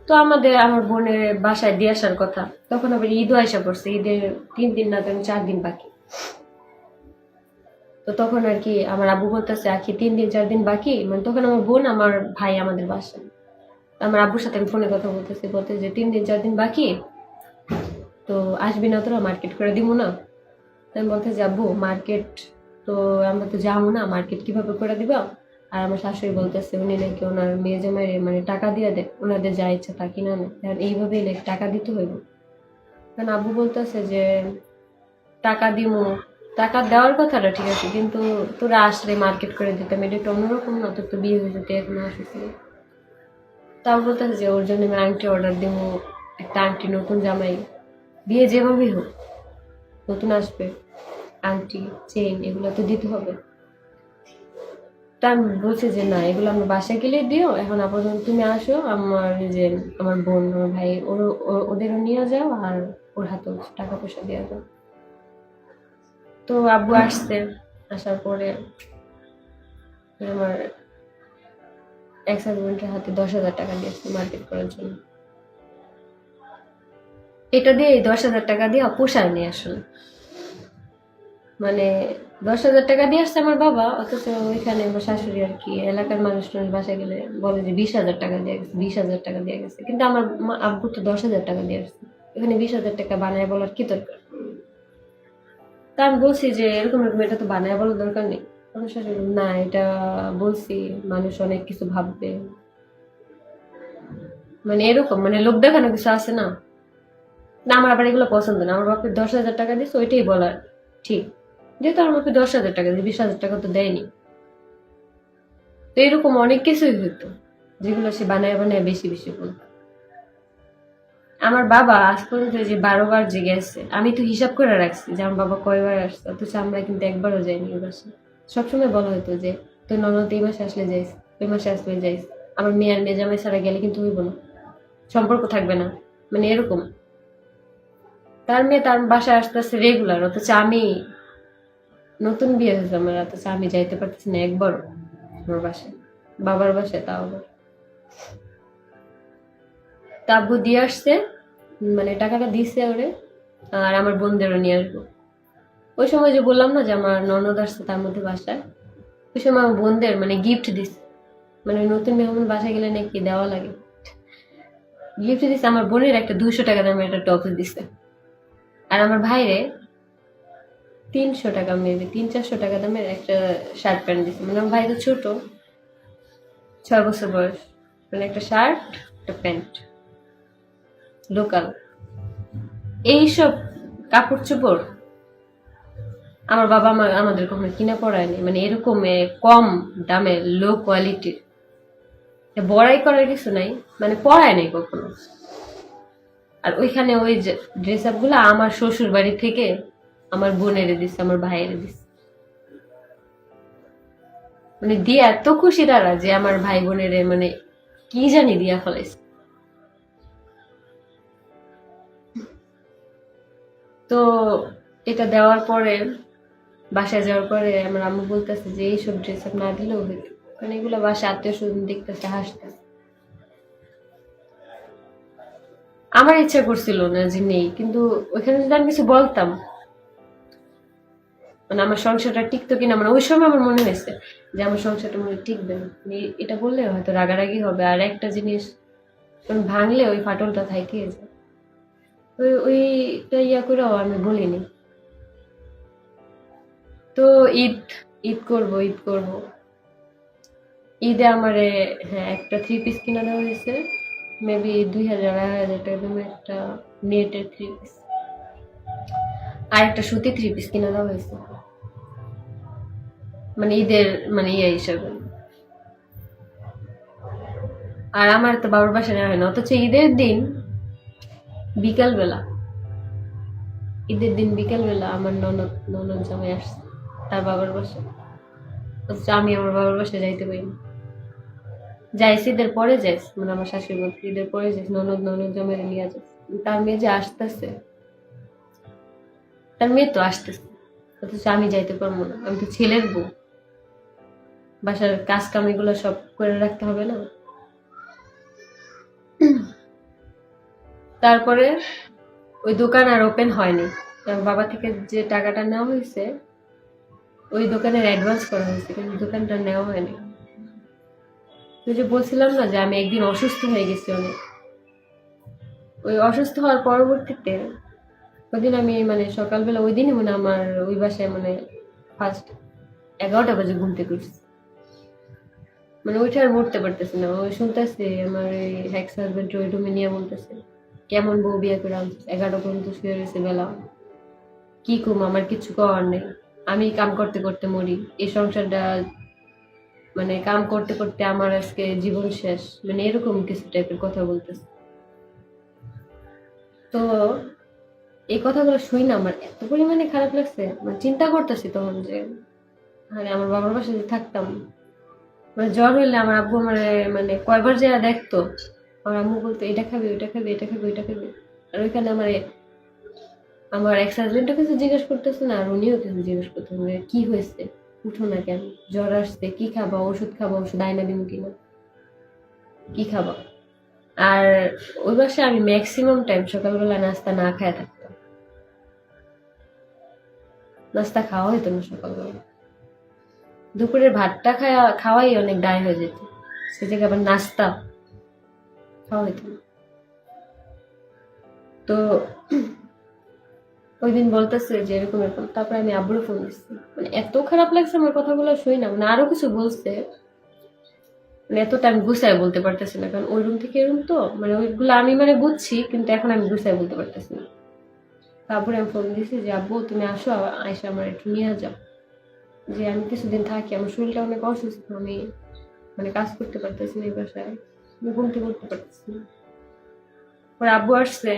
তো আমার বোনের বাসায় দিয়ে আসার কথা, তখন আবার ঈদও আয়সা করছে, ঈদের 3 দিন না 4 দিন বাকি। তো তখন আর কি আমার আব্বু বলতেছে আখি 3 দিন 4 দিন বাকি, মানে তখন আমার বোন আমার ভাই আমাদের বাসায়, আমার আব্বুর সাথে আমি ফোনে কথা বলতে যে 3 দিন 4 দিন বাকি, তো আসবি না তোরা, মার্কেট করে দিব না। আমি বলতে যে আব্বু মার্কেট তো আমরা তো যাবো না, মার্কেট কিভাবে করে দিবা, আর আমার শাশুড়ি বলতেছে উনি নাকি ওনার মেয়ে জামাইরে মানে টাকা দিয়ে দেয়, ওনাদের যা ইচ্ছা তা কিনা নেয়, কারণ এইভাবেই নাকি টাকা দিতে হইব। কারণ আব্বু বলতেছে যে টাকা দিমু, টাকা দেওয়ার কথাটা ঠিক আছে, কিন্তু তোরা আসলে মার্কেট করে দিতাম, এটা একটু অন্যরকম না, তোর তো বিয়ে হয়েছে, তুই এখনো আসিস। তাও বলতেছে যে ওর জন্য আমি আংটি অর্ডার দিবো, একটা আংটি, নতুন জামাই, বিয়ে যেভাবেই হোক নতুন আসবে, আংটি চেইন এগুলো তো দিতে হবে। তা আমি বলছি যে না, এগুলো আমরা বাসায় গেলে দিও, এখন আপাতত তুমি আসো, আমার যে আমার বোন ওর ভাই ওদেরও নিয়ে যাও, আর ওর হাতেও টাকা পয়সা দিয়ে দাও। তো আব্বু আসছে, আসার পরে আমার এক্স হাজবেন্ডের হাতে 10,000 টাকা দিয়েছে মার্কেট করার জন্য। এটা দিয়ে 10,000 টাকা দিয়ে পোষায় নিয়ে আসলে, মানে 10,000 টাকা দিয়ে আসছে আমার বাবা, অথচ ওইখানে আমার শাশুড়ি আর কি এলাকার মানুষ বাসায় গেলে বলে যে 20,000 টাকা দিয়ে গেছে, 20,000 টাকা দিয়ে গেছে, কিন্তু আমার আব্বু তো 10,000 টাকা দিয়ে আসছে, এখানে 20,000 টাকা বানায় বলার কি দরকার? তা আমি বলছি যে এরকম এরকম, এটা তো বানায় বলার দরকার নেই। আমার শাশুড়ি বলল, না এটা বলছি, মানুষ অনেক কিছু ভাববে, মানে এরকম মানে লোক দেখানো কিছু আছে না। না আমার আবার এগুলো পছন্দ না, আমার বাপের 10,000 টাকা দিচ্ছে ওইটাই বলার ঠিক, যেহেতু আমার বাপের 10,000 টাকা দিয়ে 20,000 টাকা তো দেয়নি। তো এরকম অনেক কিছুই হতো যেগুলো সে বানায় বানায় বেশি বেশি বলতো। আমার বাবা আজ পর্যন্ত যে 12 বার যে গেছে, আমি তো হিসাব করে রাখছি যে আমার বাবা কয়বার আসছে, অথচ আমরা কিন্তু একবারও যাইনি ওই বাসে। সবসময় বলা হতো যে তুই ননদ এই মাসে আসলে যাইস, ওই মাসে আসলে যাইস, আমার মেয়ে আর মেয়ে জামাই ছাড়া গেলে কিন্তু হইব না, সম্পর্ক থাকবে না, মানে এরকম। তার মেয়ে তার বাসায় আসতেছে রেগুলার, অথচ আমি নতুন বিয়ে হয়েছে আমার, অথচ আমি যাইতে পারতেছি না একবারও আমার বাসায়, বাবার বাসায় তাও আবার। তা আব্বু দিয়ে আসছে, মানে টাকাটা দিছে ওরে, আর আমার বোনদেরও নিয়ে আসবো। ওই সময় যে বললাম না যে আমার ননদ আসছে তার মধ্যে বাসায়, ওই সময় আমার বোনদের মানে গিফট দিছে, মানে নতুন মেহমান বাসায় গেলে নাকি দেওয়া লাগে, গিফট দিছে। আমার বোনের একটা 200 টাকা দামের একটা টপস দিছে, আর আমার ভাইরে 300 টাকা, মেবি 300-400 টাকা দামের একটা শার্ট প্যান্ট দিছে। মানে আমার ভাই তো ছোট, 6 বছর বয়স, মানে একটা শার্ট একটা প্যান্ট লোকাল, এইসব কাপড় চোপড় আমার বাবা আমাদের কখনো কিনা পড়ায়নি, মানে এরকম কম দামে লো কোয়ালিটির বড়াই করার কিছু নাই, মানে পড়ায় নাই কখনো। আর ওইখানে ওই ড্রেস আপ গুলা আমার শ্বশুর বাড়ি থেকে আমার বোনেরে দিচ্ছে, আমার ভাইয়েরে দিচ্ছে, মানে দিয়ে এত খুশি তারা যে আমার ভাই বোনেরে মানে কি জানি দিয়া ফেলাইছে। তো এটা দেওয়ার পরে বাসায় যাওয়ার পরে আমার আম্মু বলতেছে যে এইসব ড্রেস আপ না দিলেও হইতো, কারণ এগুলো বাসায় আত্মীয় স্বজন দেখতেছে, হাসতেছে। আমার ইচ্ছা করছিল না যে নেই, কিন্তু ওইখানে যদি আমি কিছু বলতাম, মানে আমার সংসারটা টিকতো কিনা, মানে ওই সময় আমার মনে হয়েছে যে আমার সংসারটা মনে হয় টিকবে না, মানে এটা বললে হয়তো রাগারাগি হবে, আর একটা জিনিস ভাঙলে ওই ফাটলটা থাইকে যায়, ওইটা ইয়া করেও আমি বলিনি। তো ঈদ ঈদ করব, ঈদ করব, ঈদে আমারে হ্যাঁ একটা 3 পিস কিনা দেওয়া হয়েছে, মেবি 2,000-2,500 টাকা দামের একটা নেটের 3 পিস, আর একটা সুতি 3 পিস কিনা দেওয়া হয়েছে, মানে ঈদের মানে ইয়ে হিসাবে। আর আমার তো বাবার বাসায় নেওয়া হয় না, অথচ বিকাল বেলা ঈদের দিন বিকাল বেলা আমার ননদ ননদ জামাই আসছে তার বাবার বাসায়, অথচ আমি আমার বাবার বাসায় যাইতে পারিনি। যাইছি ঈদের পরে যাইছি, মানে আমার শাশুড়ি বলতে ঈদের পরে যাইছি, ননদ ননদ জামাইরে নিয়ে যাইছি। তার মেয়ে যে আসতেছে, তার মেয়ে তো আসতেছে, অথচ আমি যাইতে পারবো না, আমি তো ছেলের বউ, বাসার কাজ কাম এগুলো সব করে রাখতে হবে না। তারপরে ওই দোকান আর ওপেন হয়নি, কারণ বাবা থেকে যে টাকাটা নেওয়া হয়েছে ওই দোকানের অ্যাডভান্স করা হয়েছে, কিন্তু দোকানটা নেওয়া হয়নি। তুই যে বলছিলাম না যে আমি একদিন অসুস্থ হয়ে গেছি অনেক, ওই অসুস্থ হওয়ার পরবর্তীতে ওইদিন আমি মানে সকালবেলা ওই দিনই মানে আমার ওই বাসায় মানে ফার্স্ট 11টা বাজে ঘুম থেকে উঠছি, মানে ওইটা আর মরতে পারতেছে না। ওই শুনতেছে আমার এই এক্স হাজবেন্ড ওই রুমে নিয়ে বলতেছে কেমন বউ বিয়ে করে আনছিস, 11 পর্যন্ত শুয়ে রয়েছে বেলা, কি করবো, আমার কিছু করার নেই, আমি কাম করতে করতে মরি, এই সংসারটা মানে কাম করতে করতে আমার আজকে জীবন শেষ, মানে এরকম কিছু টাইপের কথা বলতেছে। তো এই কথাগুলো শুই না আমার এত পরিমাণে খারাপ লাগছে, মানে চিন্তা করতেছি তখন যে মানে আমার বাবার পাশে যে থাকতাম, মানে জ্বর হইলে আমার আব্বু আমার মানে কয়বার যে দেখতো, আমার আম্মু বলতো এটা খাবি ওইটা খাবি এটা খাবি ওইটা খাবি, আর ওইখানে আমার এক্স হাজবেন্ডও কিছু জিজ্ঞেস করতেছে না, আর উনিও কিছু জিজ্ঞেস করতেছে না, কি হয়েছে, উঠো না কেন, জ্বর আসছে, কি খাবা, ওষুধ খাবা, ওষুধ আয়না দিন কিনা, কি খাবা। আর ওই বাসায় আমি ম্যাক্সিমাম টাইম সকালবেলা নাস্তা না খায় থাকতাম, নাস্তা খাওয়া হইতো না সকালবেলা, দুপুরের ভাতটা খাওয়াই অনেক দায় হয়ে যেত, সে থেকে আবার নাস্তা খাওয়া হইতো না। তো ওই দিন বলতেছে যে এরকম এরকম, তারপরে আমি আব্বুরে ফোন দিচ্ছি, মানে এত খারাপ লাগছে আমার কথাগুলো শুই না, মানে আরো কিছু বলছে, মানে এতটা আমি গুছায় বলতে পারতেছি না, কারণ ওই রুম থেকে এরুম তো মানে ওইগুলো আমি মানে বুঝছি, কিন্তু এখন আমি গুছায় বলতে পারতেছি না। তারপরে আমি ফোন দিছি যে আব্বু তুমি আসো, আইসা আমার একটু নিয়ে যাও, যে আমি কিছুদিন থাকি, আমার শরীরটা অনেক অসুস্থ, আমি মানে কাজ করতে পারতেছি না এই বাসায়, আমি ঘুম থেকে উঠতে পারতেছি না। পরে আব্বু আসছে,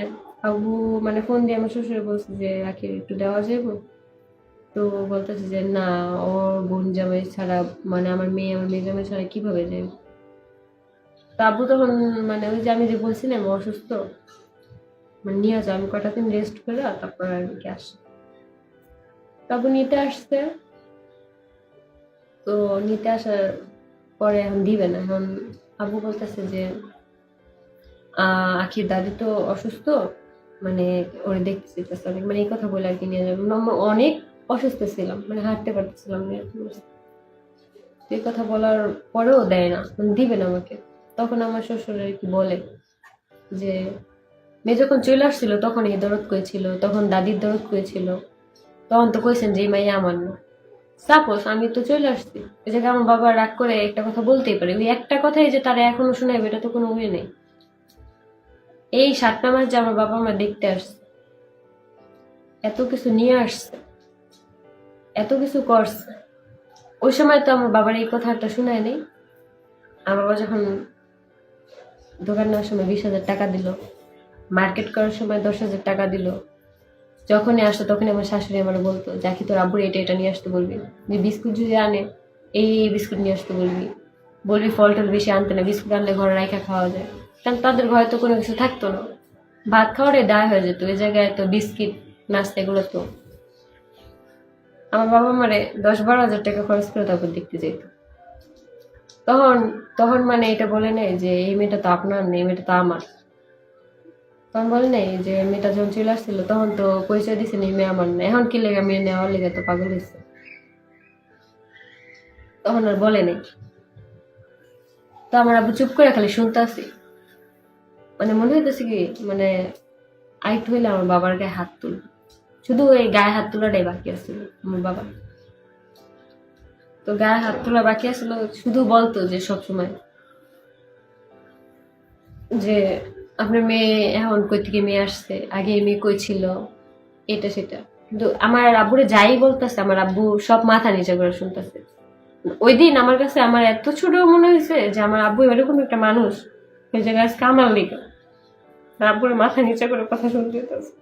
আব্বু মানে ফোন দিয়ে আমার শ্বশুরে বলছে যে রাখি একটু দেওয়া যাবে, তো বলতেছে যে না, ওর বোন জামাই ছাড়া মানে আমার মেয়ে জামাই ছাড়া কিভাবে যাবে। তো আব্বু তখন মানে ওই যে আমি যে বলছিলাম অসুস্থ, মানে নিয়ে যাও, আমি কটা দিন রেস্ট করে তারপর আর কি আসি। তারপর নিতে আসছে, তো নিতে আসার পরে এখন দিবে না, এখন আব্বু বলতেছে যে আখির দাদি তো অসুস্থ, মানে ওরে দেখতে চাইতেছে অনেক, মানে এই কথা বলে আর কি নিয়ে যাবে, অনেক অসুস্থ ছিলাম, মানে হাঁটতে পারতেছিলাম না এরকম অবস্থা। এই কথা বলার পরেও দেয় না, মানে দিবে না আমাকে। তখন আমার শ্বশুর আর কি বলে যে মেয়ে যখন চলে আসছিল তখন এই দরদ করেছিল, তখন দাদির দরদ করেছিল, তখন তো কইছেন যে এই মাইয়া আমার না। সাপোজ আমি তো চলে আসছি, এই জায়গায় আমার বাবা রাগ করে একটা কথা বলতেই পারে, ওই একটা কথাই যে তারা এখনো শোনাবে এটা তো কোনো ওয়ে নেই। এই 7টা মাস যে আমার বাবা মা দেখতে আসছে, এত কিছু নিয়ে আসছে, এত কিছু করছে, ওই সময় তো আমার বাবার এই কথাটা শোনায় নেই। আমার বাবা যখন দোকান নেওয়ার সময় 20,000 টাকা দিল, মার্কেট করার সময় 10,000 টাকা দিল, যখনই আসতো তখনই আমার শাশুড়ি আমার বলতো যাকি তোর আব্বুর এটা এটা নিয়ে আসতে বলবি, যে বিস্কুট যদি আনে এই বিস্কুট নিয়ে আসতে বলবি, বলবি ফল টল বেশি আনতে না, বিস্কুট আনলে ঘরে রাইখা খাওয়া যায়, কারণ তাদের ঘরে তো কোনো কিছু থাকতো না, ভাত খাওয়ারে দায় হয়ে যেত, ওই জায়গায় তো বিস্কিট নাস্তা এগুলো তো আমার বাবা মারে 10-12 হাজার টাকা খরচ করে তারপর দেখতে যেত। তখন তখন মানে এটা বলে নেই যে এই মেয়েটা তো আপনার নেই, এই মেয়েটা তো আমার। তখন বলে নেই যে মেয়েটা যখন চলে আসছিল তখন তো পরিচয় দিছে এই মেয়ে আমার না, এখন কি লেগে মেয়ে নেওয়ার লেগে তো পাগল হয়েছে, তখন আর বলে নেই। তো আমার আব্বু চুপ করে খালি শুনতেছি, মানে মনে হইতেছে কি মানে আইট হইলে আমার বাবার গায়ে হাত তুলবে, শুধু এই গায়ে হাত তোলাটাই বাকি আছিল আমার বাবা। তো গায়ে হাত তোলা বাকি আছিল, শুধু বলতো যে সবসময় যে আপনার মেয়ে এখন কই থেকে মেয়ে আসছে, আগে এই মেয়ে কই ছিল, এটা সেটা। কিন্তু আমার আব্বুরে যাই বলতেছে আমার আব্বু সব মাথা নিচে করে শুনতেছে। ওই দিন আমার কাছে আমার এত ছোট মনে হয়েছে যে আমার আব্বু এরকম একটা মানুষ ওই জায়গায় আজকে আমার লিখা আব্বুরে মাথা নিচে করে কথা শুনতে হইতেছে।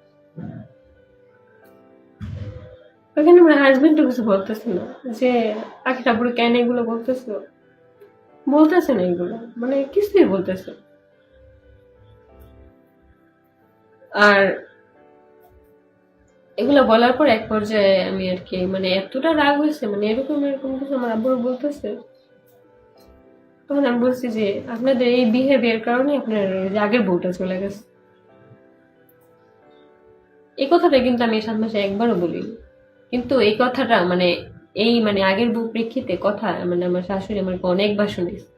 ওখানে আমার হাজবেন্ডও কিছু বলতেছে না যে আখি আব্বুরে কেন এগুলো বলতেছে না এগুলো, মানে কিছুই বলতেছে। আর এগুলো বলার পর এক পর্যায়ে আমি আর কি মানে এতটা রাগ হয়েছে, মানে এরকম এরকম কিছু আমার আব্বুর বলতেছে, তখন আমি বলছি যে আপনাদের এই বিহেভিয়ার কারণে আপনার যে আগের বউটা চলে গেছে। এই কথাটা কিন্তু আমি 7 মাসে একবারও বলিনি, কিন্তু এই কথাটা মানে এই মানে আগের বউ প্রেক্ষিতে কথা মানে আমার শাশুড়ি আমাকে অনেকবার শুনেছে।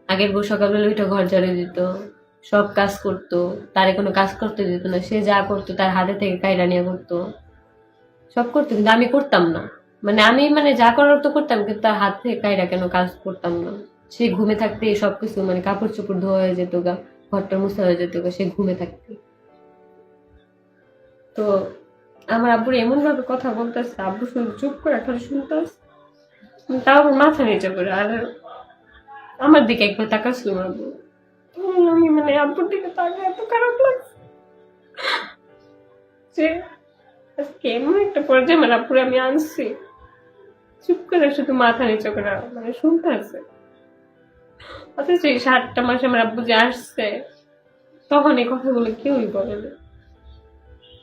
আগের বউ সকালবেলা উঠে ঘর ঝাড়ু দিত, সব কাজ করতো, তারে কোনো কাজ করতে দিত না, সে যা করতো তার হাতে থেকে কাইরা নিয়ে করতো, সব করতো, কিন্তু আমি করতাম না, মানে আমি মানে যা করার তো করতাম কিন্তু তার হাত থেকে কাইরা কেন কাজ করতাম না। সে ঘুমে থাকতে সবকিছু মানে কাপড় চোপড় ধোয়া হয়ে যেত গা, ঘরটা মুছা হয়ে যেত গা, সে ঘুমে থাকতে। তো আমার আব্বুর এমন ভাবে কথা বলতেছে, আব্বু শুধু চুপ করে খালি শুনতেছে, তাও আমার মাথা নিচে করে। আর আমার দিকে একবার তাকাচ্ছিল আমার আব্বু। আমি মানে আব্বুর দিকে তাকিয়ে এত খারাপ লাগছে যে আজকে এমন একটা পর্যায়ে আমার আব্বুরে আমি আনছি, চুপ করে শুধু মাথা নিচে করে মানে শুনতে আছে। অথচ এই 7টা মাসে আমার আব্বু যে আসছে, তখন এই কথাগুলো কেউই বলে না।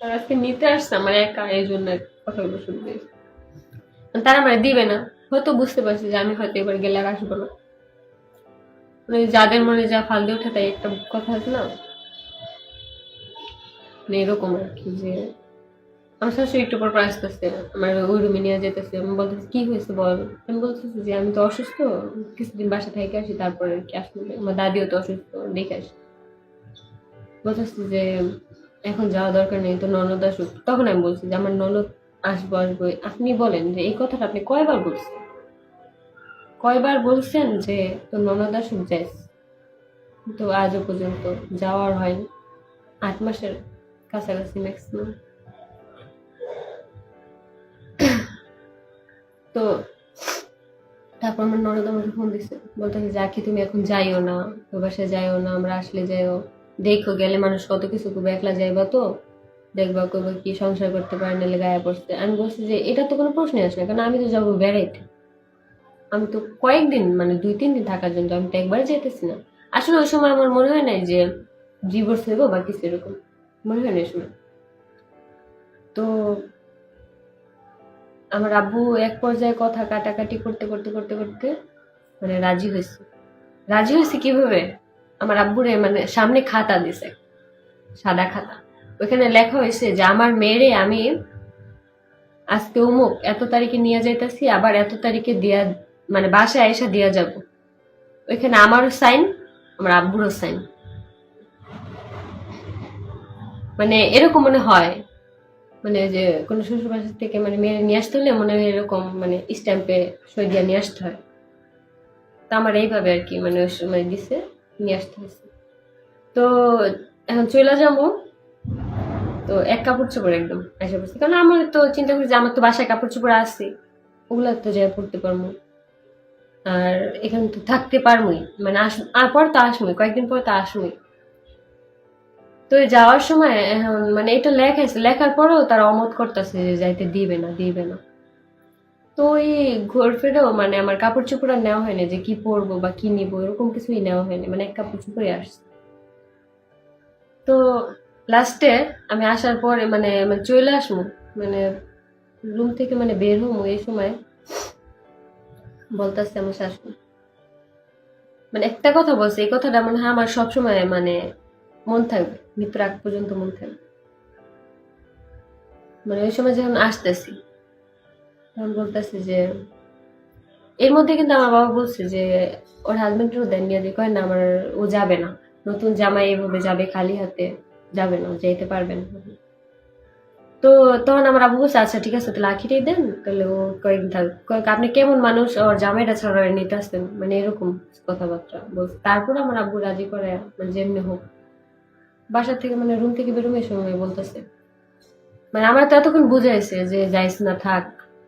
আর আজকে নিতে আসছে আমার একা, এই জন্য কথাগুলো শুনতে। তারা মানে দিবে না, হয়তো বুঝতে পারছি যে আমি হয়তো এবার গেলে আর আসবো না। মানে যাদের মনে যা ফালতে ওঠে, তাই একটা কথা আছে না, মানে এরকম আর কি। যে আমার শাশুড়ি একটু পর আসতেছে, আমার ওই রুমে নিয়ে যেতেছে। আমি বলতেছি কি হয়েছে বল। আমি বলতেছি যে আমি তো অসুস্থ, কিছুদিন বাসা থেকে আসি, তারপরে আর কি আসলে আমার দাদিও তো অসুস্থ, দেখে আসি। বলতেছি যে এখন যাওয়া দরকার নেই, তো ননদ আসুক। তখন আমি বলছি যে আমার ননদ আসবো আসবো। আপনি বলেন যে এই কথাটা আপনি কয়বার বলছেন, কয়বার বলছেন যে তোর ননদ আসুক যাইস, তো আজও পর্যন্ত যাওয়ার হয়নি। 8 মাসের কাছাকাছি ম্যাক্সিমাম। তো তারপর আমার ননদ আমাকে ফোন দিচ্ছে, বলতেছে যে আখি তুমি এখন যাইও না, ওই বাসায় যাইও না, আমরা আসলে যাইও, দেখো গেলে মানুষ কত কিছু করবে, একলা যাইবা তো দেখবা করবো কি সংসার করতে পারে নাহলে গায়ে পড়ছে। আমি বলছি যে এটা তো কোনো প্রশ্নই আসে না, কারণ আমি তো যাবো বেড়াইতে। আমি তো কয়েকদিন মানে 2-3 দিন থাকার জন্য, আমি তো একবার যেতেছি না। আসলে ওই সময় আমার মনে হয় নাই যে ডিভোর্স হইব বা কিছু এরকম, মনে হয় না ওই সময়। তো আমার আব্বু এক পর্যায়ে কথা কাটাকাটি করতে করতে করতে করতে মানে রাজি হয়েছে। রাজি হয়েছে কিভাবে, আমার আব্বুরে মানে সামনে খাতা দিছে, সাদা খাতা। ওইখানে লেখা হয়েছে যে আমার মেয়েরে আমি আজকে অমুক এত তারিখে নিয়ে যাইতাছি, আবার এত তারিখে দিয়া মানে বাসায় এসে দিয়া যাব। ওইখানে আমারও সাইন, আমার আব্বুরও সাইন। মানে এরকম মনে হয়, মানে যে কোনো শ্বশুর বাসা থেকে মানে মেয়ে নিয়ে আসতে হলে মনে হয় এরকম মানে স্ট্যাম্পে সই দিয়ে নিয়ে আসতে হয়। তো আমার এইভাবে আর কি মানে ওই সময় দিছে, নিয়ে আসতে হয়েছে। তো এখন চলে যাবো, তো এক কাপড় চোপড় একদম এসে বসছি, কারণ আমার তো চিন্তা করি যে আমার তো বাসায় কাপড় চোপড় আছে, ওগুলা তো যাই পড়তে পারবো। আর এখানে তো থাকতে পারবোই, মানে পর তো আসমই, কয়েকদিন পর তো আসমই। তো এই যাওয়ার সময় এখন মানে এটা লেখাইছে, লেখার পরেও তারা অমত করতেছে যে যাইতে দিবে না দিবে না। তো ওই ঘোর ফিরেও মানে আমার কাপড় চোপড় আর নেওয়া হয়নি, যে কি পরবো বা কি নিবো এরকম কিছুই নেওয়া হয়নি, মানে এক কাপড় চোপড়ে আসছে। তো লাস্টে আমি আসার পরে মানে মানে চলে আসবো, মানে রুম থেকে মানে বের হবো, এই সময় বলতেছে আমার শাশুড়ি, মানে একটা কথা বলছে, এই কথাটা মনে হয় আমার সবসময় মানে মন থাকবে, মৃত্যুর আগ পর্যন্ত মন থাকবে। মানে ওই সময় যখন আসতেছি তখন বলতেছে যে এর মধ্যে কিন্তু আমার বাবা বলছে যে ওর হাজবেন্ডেরও দেন নিয়ে দিয়ে, কয় না আমার ও যাবে না, নতুন জামাই এভাবে যাবে খালি হাতে, যাবে না, যেতে পারবে না। তো তখন আমার আব্বু বলছে আচ্ছা ঠিক আছে তাহলে আখিটাই দেন, তাহলে ও কয়েকদিন থাকবে। আপনি কেমন মানুষ, ওর জামাইটা ছাড়া নিতে আসতেন, মানে এরকম কথাবার্তা বলছে। তারপর আমার আব্বু রাজি করে, মানে যেমনি হোক বাসা থেকে মানে রুম থেকে বেরোনোর সময় বলতেছে, মানে আমার তো এতক্ষণ বুঝাইছে যে যাইস না থাক,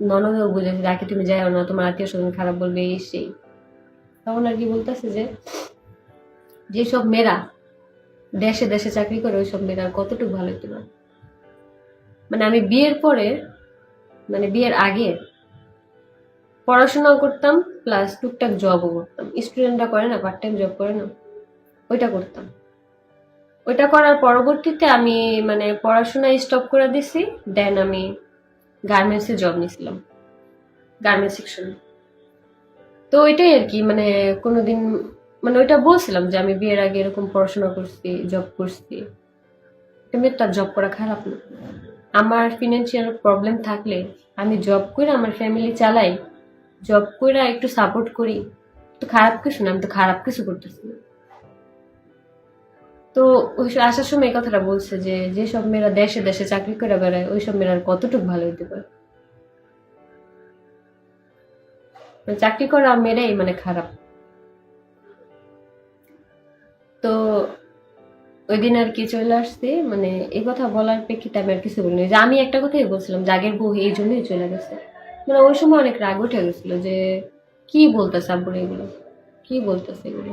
ননদও বুঝাইছে রাখি তুমি যাইও না, তোমার আত্মীয় স্বজন খারাপ বলবে এই সেই। তখন আর কি বলতেছে যে যেসব মেয়েরা দেশে দেশে চাকরি করে ওইসব মেয়েরা কতটুকু ভালো হতো না। মানে আমি বিয়ের পরে মানে বিয়ের আগে পড়াশোনাও করতাম, প্লাস টুকটাক জবও করতাম। স্টুডেন্টরা করে না, পার্ট টাইম জব করে না, ওইটা করতাম। ওইটা করার পরবর্তীতে আমি মানে পড়াশোনা স্টপ করে দিছি, দেন আমি গার্মেন্টসে জব নিয়েছিলাম, গার্মেন্টস সেকশনে। তো ওইটাই আর কি মানে কোনোদিন মানে ওইটা বলছিলাম যে আমি বিয়ের আগে এরকম পড়াশোনা করছি, জব করছি। কিন্তু তার জব করা খারাপ না। আমার ফিনান্সিয়াল প্রবলেম থাকলে আমি জব করে আমার ফ্যামিলি চালাই, জব করে একটু সাপোর্ট করি, তো খারাপ কিছু না, আমি তো খারাপ কিছু করতেছি না। তো ওই আসার সময় এই কথাটা বলছে যে যেসব মেয়েরা দেশে দেশে চাকরি করে বেড়ায় ওইসব মেয়েরা কতটুকু ভালো হইতে পারে, মানে চাকরি করা মেয়েরাই মানে খারাপ। ওই দিন আর কি চলে আসছি, মানে এই কথা বলার প্রেক্ষিতে আমি আর কিছু বলিনি, যে আমি একটা কথাই বলছিলাম যে আগের বউ এই জন্যই চলে গেছে। মানে ওই সময় অনেক রাগ উঠে গেছিল যে কি বলতেছে আব্বুর এগুলো, কি বলতেছে এগুলো।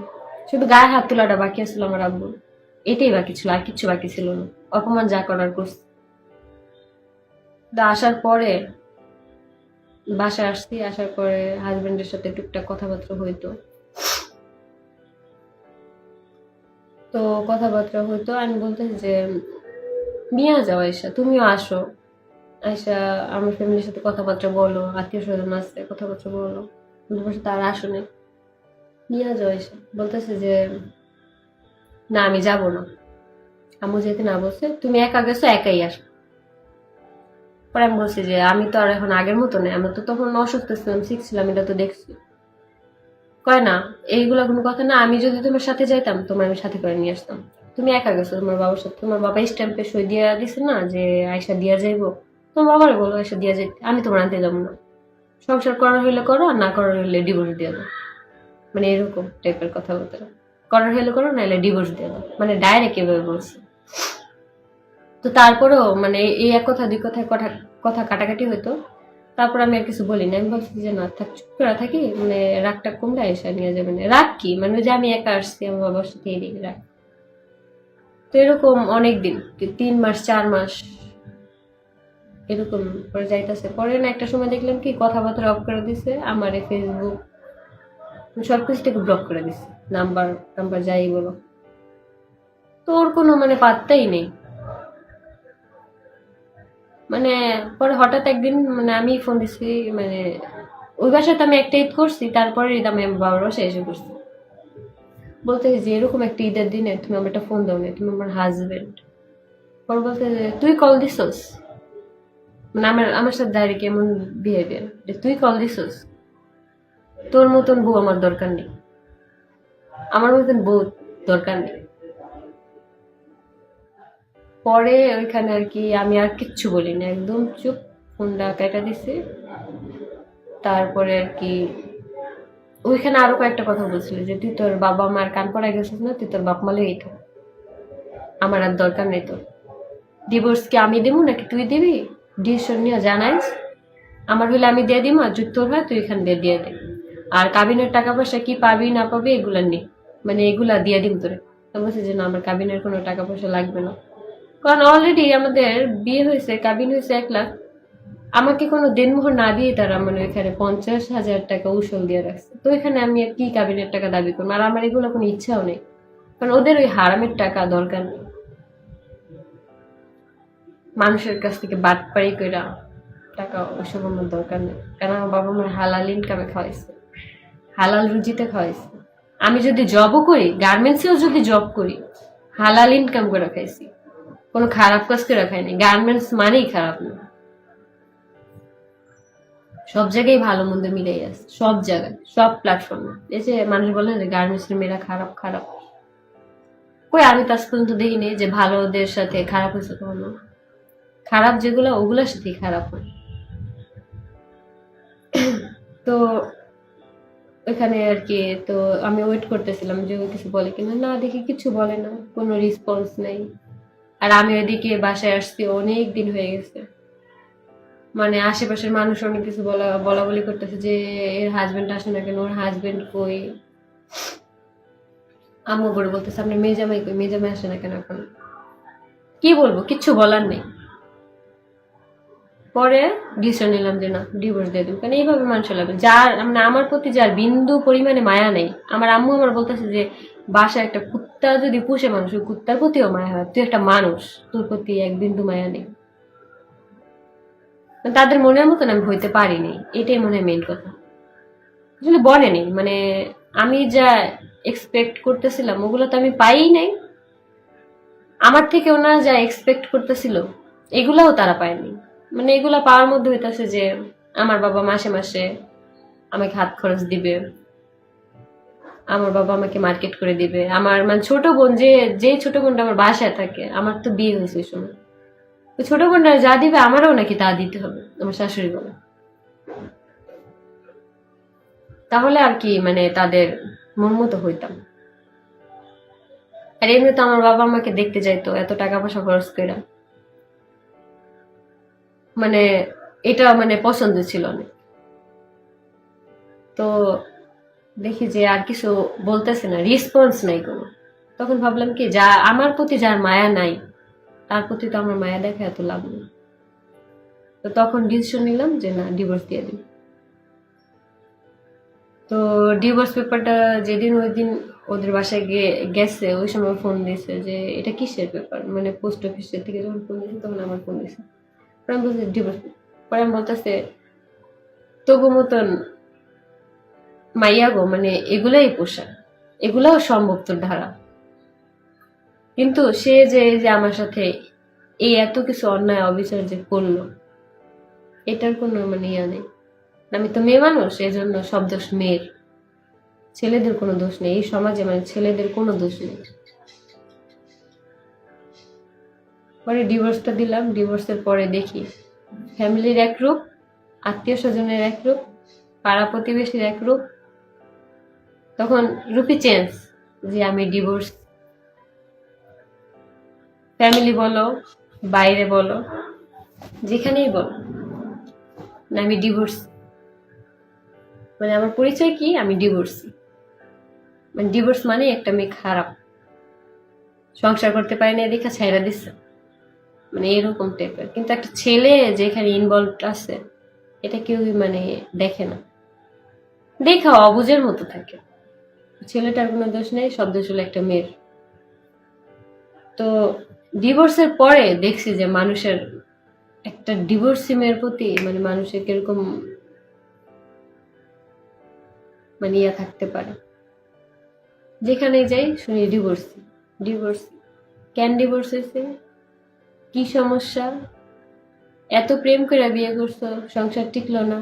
শুধু গায়ে হাত তোলাটা বাকি আসছিল আমার আব্বুর, এটাই বাকি ছিল, আর কিচ্ছু বাকি ছিল না। অপমান যা করার করছে। তো আসার পরে বাসায় আসছি, আসার পরে হাজবেন্ডের সাথে টুকটাক কথাবার্তা হইতো। তো কথাবার্তা হইতো, আমি বলতেছি যে নিয়ে যাও আয়সা, তুমিও আসো, আয়সা আমার ফ্যামিলির সাথে কথাবার্তা বলো, আত্মীয় স্বজন আছে কথাবার্তা বলো, তোমার সাথে আর আসো না, নিয়ে যাও আয়সা। বলতেছে যে না আমি যাব না, আম্মু যেতে না বলছে, তুমি একা গেছো একাই আসো। পরে আমি বলছি যে আমি তো আর এখন আগের মতো নেই, আমি তো তখন অসুস্থ ছিলাম, শিখছিলাম, এটা তো দেখছি। কয় না, এইগুলা কোনো কথা না, আমি যদি তোমার সাথে যাইতাম তোমার আমি সাথে করে নিয়ে আসতাম, তুমি একা গেছো তোমার বাবার সাথে, তোমার বাবা স্ট্যাম্পে সই দিয়া দিছে না যে আয়সা দিয়া যাইবো, তোমার বাবারে বলো আয়সা দিয়া যাইতে, আমি তোমার আনতে যাবো না, সংসার করার হইলে করো আর না করার হইলে ডিভোর্স দিয়ে দাও। মানে এরকম টাইপের কথাবার্তা, করার হইলে করো নাহলে ডিভোর্স দিয়ে দাও, মানে ডাইরেক্ট এভাবে বলছে। তো তারপরেও মানে এই এক কথা দুই কথায় কথা কথা কাটাকাটি হইতো। তারপর আমি আর কিছু বলি না, আমি বলছি যে না থাক, চুপ করে থাকি, মানে রাগটা কমলে এসে নিয়ে যাবে না, রাগ কি, মানে ওই যে আমি একা আসছি আমার বাবার সাথে এদিকে রাগ। তো এরকম অনেক দিন, 3 মাস 4 মাস এরকম পরে যাইতেছে। পরে না একটা সময় দেখলাম কি কথাবার্তা অফ করে দিছে, আমার ফেসবুক সবকিছু থেকে ব্লক করে দিছে, নাম্বার নাম্বার যাই বলো। তো ওর কোনো মানে পাত্তাই নেই। মানে পরে হঠাৎ একদিন মানে আমি ফোন দিছি, মানে ওই বাসায় তো আমি একটা ঈদ করছি, তারপরে ঈদ আমি আমার বাবার বাসায় এসে করছি। বলতে যে এরকম একটা ঈদের দিনে তুমি আমার একটা ফোন দাও না, তুমি আমার হাজবেন্ড। পরে বলতে যে তুই কল দিছস, মানে আমার আমার সাথে ডাইরেক্ট এমন বিহেভিয়ার যে তুই কল দিছস, তোর মতন বউ আমার দরকার নেই, আমার মতন বউ দরকার নেই। পরে ওইখানে আর কি আমি আর কিচ্ছু বলি না, একদম চুপ, ফোনটা কেটে দিছি। তারপরে আর কি ওইখানে আরো কয়েকটা কথা বলছিল যে তুই তোর বাবা মার কান পড়া গেছিস না, তুই তোর বাপ মালেই থাক, আমার আর দরকার নেই তোর। ডিভোর্স কি আমি দেবো নাকি তুই দিবি, ডিসিশন নিয়ে জানাইস, আমার হইলে আমি দিয়ে দিব, আর যদি তোর হয় তুই এখান দিয়ে দিয়ে দে। আর কাবিনের টাকা পয়সা কি পাবি না পাবি এগুলা নেই, মানে এগুলা দিয়ে দিম তোরে। তো বলছে যে না আমার কাবিনের কোনো টাকা পয়সা লাগবে না, কারণ অলরেডি আমাদের বিয়ে হয়েছে, কাবিন হয়েছে 1 লাখ, আমাকে কোনো দেনমোহর না দিয়ে তারা মানে ওইখানে 50,000 টাকা উসল দিয়ে রাখছে। তো এখানে আমি আর কি কাবিনের টাকা দাবি করবো, আর আমার এগুলো কোনো ইচ্ছাও নেই, কারণ ওদের ওই হারামের টাকা দরকার নেই। মানুষের কাছ থেকে বাটপাড়ি কইরা টাকা ওইসব আমার দরকার নেই, কারণ আমার বাবা মার হালাল ইনকামে খাওয়াইছে, হালাল রুজিতে খাওয়াইছে। আমি যদি জবও করি, গার্মেন্টসেও যদি জব করি, হালাল ইনকাম করে খাইছি, কোনো খারাপ কাজ করে খাইনি। গার্মেন্টস মানেই খারাপ না, সব জায়গায় ভালো মন্দ মিলেই আছে, সব জায়গায় সব প্ল্যাটফর্মে। এই যে মানুষ বলে যে গার্মেন্টস এর মেয়েরা খারাপ খারাপ, কই আমি তো আজ পর্যন্ত দেখিনি যে ভালোদের সাথে খারাপ হয়েছে কখনো। খারাপ যেগুলো ওগুলোর সাথেই খারাপ হয়। তো ওইখানে আর কি, তো আমি ওয়েট করতেছিলাম যে ও কিছু বলে কিনা, না দেখি কিছু বলে না, কোনো রেসপন্স নেই। আর আমি ওইদিকে বাসায় আসছি অনেক দিন হয়ে গেছে, মানে আশেপাশের মানুষ অনেক কিছু বলা বলা বলি করতেছে যে এর হাজবেন্ড আসে না কেন, ওর হাজবেন্ড কই। আম্মু বড় বলতেছে আপনার মেজামাই কই, মেজামাই আসে না কেন এখন। কি বলবো, কিচ্ছু বলার নেই। পরে ডিসিশন নিলাম যে না ডিভোর্স দিয়ে দেবো, কারণ এইভাবে মানুষ লাগবে যার মানে আমার প্রতি যার বিন্দু পরিমাণে মায়া নেই। আমার আম্মু আমার বলতেছে যে বাসায় একটা কুত্তা যদি পুষে মানুষ, ওই কুত্তার প্রতিও মায়া হয়, তুই একটা মানুষ, তোর প্রতি এক বিন্দু মায়া নেই। তাদের মনের মতন আমি হইতে পারিনি, এটাই মনে হয় মেইন কথা। আসলে বলেনি, মানে আমি যা এক্সপেক্ট করতেছিলাম ওগুলো তো আমি পাই নাই, আমার থেকে ওনারা যা এক্সপেক্ট করতেছিল এগুলাও তারা পায়নি। মানে এগুলা পাওয়ার মধ্যে হইতাছে যে আমার বাবা মাসে মাসে আমাকে হাত খরচ দিবে, আমার বাবা আমাকে মার্কেট করে দিবে, আমার মানে ছোট বোন যে যে ছোট বোনটা আমার বাসায় থাকে, আমার তো বিয়ে হয়েছে ওই সময়, ওই ছোট বোনটা যা দিবে আমারও নাকি তা দিতে হবে, আমার শাশুড়ি বলে। তাহলে আর কি মানে তাদের মন মতো হইতাম। আর এমনি তো আমার বাবা আমাকে দেখতে যাইতো এত টাকা পয়সা খরচ করে, মানে এটা মানে পছন্দ ছিল না। তো দেখি যে আর কিছু বলতেছে না, রেসপন্স নাই কোনো। তখন ভাবলাম কি, যা আমার প্রতি যার মায়া নাই তার প্রতি তো আমার মায়া দেখা এত লাভ নেই। তো তখন ডিসিশন নিলাম যে না, ডিভোর্স দিয়ে দিই। তো ডিভোর্স পেপারটা যেদিন ওই দিন ওদের বাসায় গেছে, ওই সময় ফোন দিয়েছে যে এটা কিসের পেপার, মানে পোস্ট অফিসের থেকে যখন ফোন দিয়েছে তখন আমার ফোন দিয়েছে। পরে আমি বলছি ডিভোর্স। পরে আমি বলতেছে তবু মতন মাইয়া গো, মানে এগুলাই পোষা, এগুলাও সম্ভব তোর ধারা। কিন্তু সে যে যে আমার সাথে এই এত কিছু অন্যায় অবিচার যে করলো, এটার কোনো মানে ইয়া নেই। আমি তো মেয়ে মানুষ, এই জন্য সব দোষ মেয়ের, ছেলেদের কোনো দোষ নেই এই সমাজে, মানে ছেলেদের কোনো দোষ নেই। পরে ডিভোর্সটা দিলাম। ডিভোর্সের পরে দেখি ফ্যামিলির এক রূপ, আত্মীয় স্বজনের এক রূপ, পাড়া প্রতিবেশীর এক রূপ। তখন রূপই চেঞ্জ, যে আমি ডিভোর্স। ফ্যামিলি বলো, বাইরে বলো, যেখানেই বলো, না আমি ডিভোর্স, মানে আমার পরিচয় কি, আমি ডিভোর্সি। মানে ডিভোর্স মানে একটা মেয়ে খারাপ, সংসার করতে পারে না দেখা ছাইরা দিচ্ছে, মানে এরকম টাইপের। কিন্তু একটা ছেলে যেখানে ইনভলভ আছে এটা কেউ মানে দেখে না, দেখা অবুঝের মতো থাকে। ছেলেটার কোনো দোষ নেই, সব দোষ হলো একটা মেয়ের। তো ডিভোর্সের পরে দেখছি যে মানুষের, একটা ডিভোর্সি মেয়ের প্রতি মানে মানুষের কিরকম মানে ইয়া থাকতে পারে। যেখানে যাই শুনি ডিভোর্স, ডিভোর্স। কেন ডিভোর্স হয়েছে, কি সমস্যা, এত প্রেম করে বিয়ে করছো সংসার টিকলো না,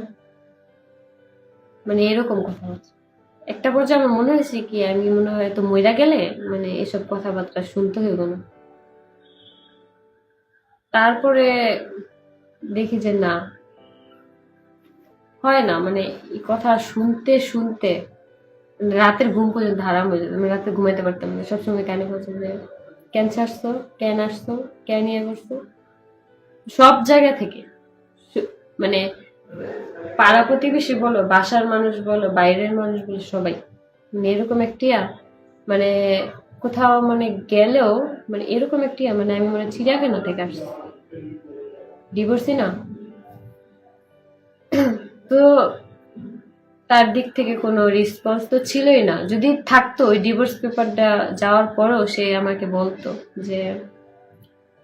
মানে এরকম কথা হচ্ছে। একটা পর্যায়ে আমার মনে হয়েছে কি, আমি মনে হয় তো মইরা গেলে মানে এসব কথাবার্তা শুনতে হইব না। তারপরে দেখি যে না, হয় না, মানে এই কথা শুনতে শুনতে রাতের ঘুম পর্যন্ত হারাম হয়ে যেত। আমি রাতে ঘুমাইতে পারতাম না, সবসময় কানে বলছে যে কেন ছাড়ছো, কেন আসছো, কেন ইয়ে করছো, সব জায়গা থেকে। মানে পাড়া প্রতিবেশী বলো, বাসার মানুষ বলো, বাইরের মানুষ বলো, সবাই মানে এরকম একটি মানে কোথাও মানে গেলেও মানে এরকম একটি মানে আমি মানে চিড়িয়াখানা থেকে আসছি, ডিভোর্সই না। তো তার দিক থেকে কোনো রেসপন্স তো ছিলই না। যদি থাকতো ওই ডিভোর্স পেপারটা যাওয়ার পরেও সে আমাকে বলতো যে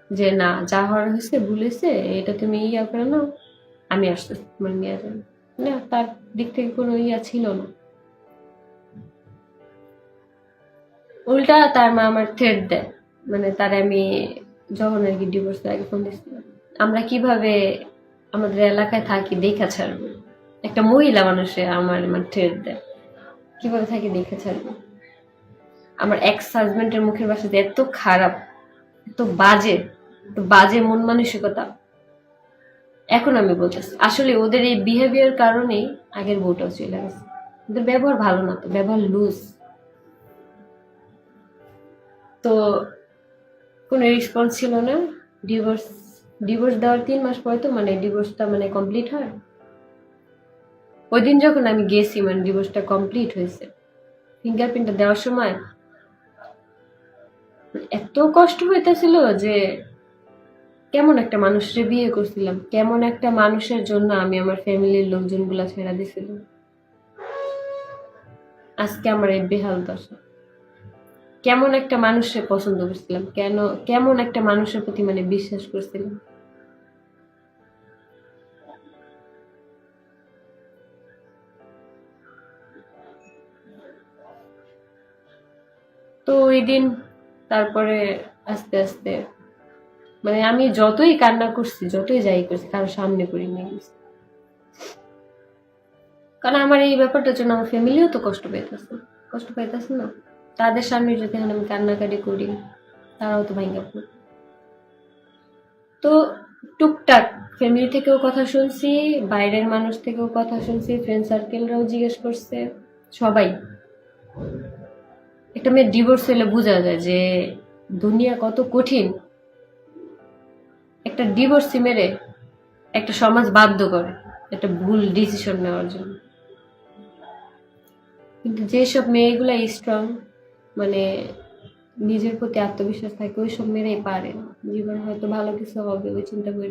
যে না, যা হওয়ার হয়েছে ভুলেছে, এটা তুমি ইয়া করে নাও, আমি আসতেছি মানে নিয়ে যাবো। না, তার দিক থেকে কোনো ইয়া ছিল না। উল্টা তার মা আমার থ্রেট দেয়, মানে তার আমি যখন আর কি ডিভোর্স আগে ফোন দিচ্ছিলাম, আমরা কিভাবে আমাদের এলাকায় থাকি দেখা ছাড়বো, একটা মহিলা মানুষে আমার মানে থ্রেট দেয়, কিভাবে থাকি দেখা ছাড়বো। আমার এক্স হাজবেন্ডের মুখের ভাষা যে এত খারাপ, এত বাজে, এত বাজে মন মানসিকতা। এখন আমি বলতেছি আসলে ওদের এই বিহেভিয়ার কারণেই আগের বউটাও চলে গেছে। ওদের ব্যবহার ভালো না, তো ব্যবহার লুজ। তো কোনো রেসপন্স ছিল না। ডিভোর্স ডিভোর্স দেওয়ার 3 মাস পরে তো মানে ডিভোর্সটা মানে কমপ্লিট হয়। ওই দিন যখন আমি গেছি মানে ডিভোর্সটা কমপ্লিট হয়েছে, ফিঙ্গারপ্রিন্টটা দেওয়ার সময় এত কষ্ট হইতেছিল যে কেমন একটা মানুষের বিয়ে করছিলাম, কেমন একটা মানুষের জন্য আমি আমার ফ্যামিলির লোকজনগুলা ছেড়া দিছিলাম, আজকে আমার এই বেহাল দশা। কেমন একটা মানুষকে পছন্দ করছিলাম, কেমন একটা মানুষের প্রতি মানে বিশ্বাস করছিলাম। তো ওই দিন তারপরে আস্তে আস্তে মানে আমি যতই কান্না করছি, যতই যাই করছি, কারো সামনে করি নিয়ে গেছি। কারণ আমার এই ব্যাপারটার জন্য আমার ফ্যামিলিও তো কষ্ট পাইতেছে না। তাদের সামনে যদি আমি কান্নাকাটি করি, তারাও তো ভাঙ্গা পড়বে। তো টুকটাক ফ্যামিলি থেকেও কথা শুনছি, বাইরের মানুষ থেকেও কথা শুনছি, ফ্রেন্ড সার্কেলরাও জিজ্ঞেস করছে, সবাই একটা মেয়ে ডিভোর্স হলে বোঝা যায় যে দুনিয়া কত কঠিন। একটা ডিভোর্সি মেরে একটা সমাজ বাধ্য করে একটা ভুল ডিসিশন নেওয়ার জন্য। কিন্তু যেসব মেয়েগুলা স্ট্রং, মানে নিজের প্রতি আত্মবিশ্বাস থাকে, ওইসব মেয়েরাই পারে জীবনে হয়তো ভালো কিছু হবে ওই চিন্তা করে,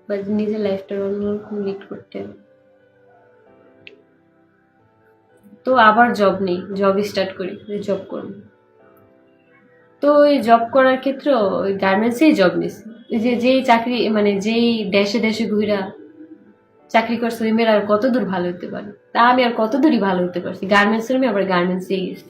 বা নিজের লাইফটা অন্যরকম লিড করতে। তো আবার জব নেই, জব স্টার্ট করি, জব করব। তো ওই জব করার ক্ষেত্রে ওই গার্মেন্টসেই জব নিছি। ওই যে যেই চাকরি মানে যেই দেশে দেশে ঘুরা চাকরি করছে ওই মেয়েরা আর কত দূর ভালো হতে পারে, তা আমি আর কত দূরই ভালো হতে পারছি। গার্মেন্টস এর মেয়ে আবার গার্মেন্টসেই গেছি।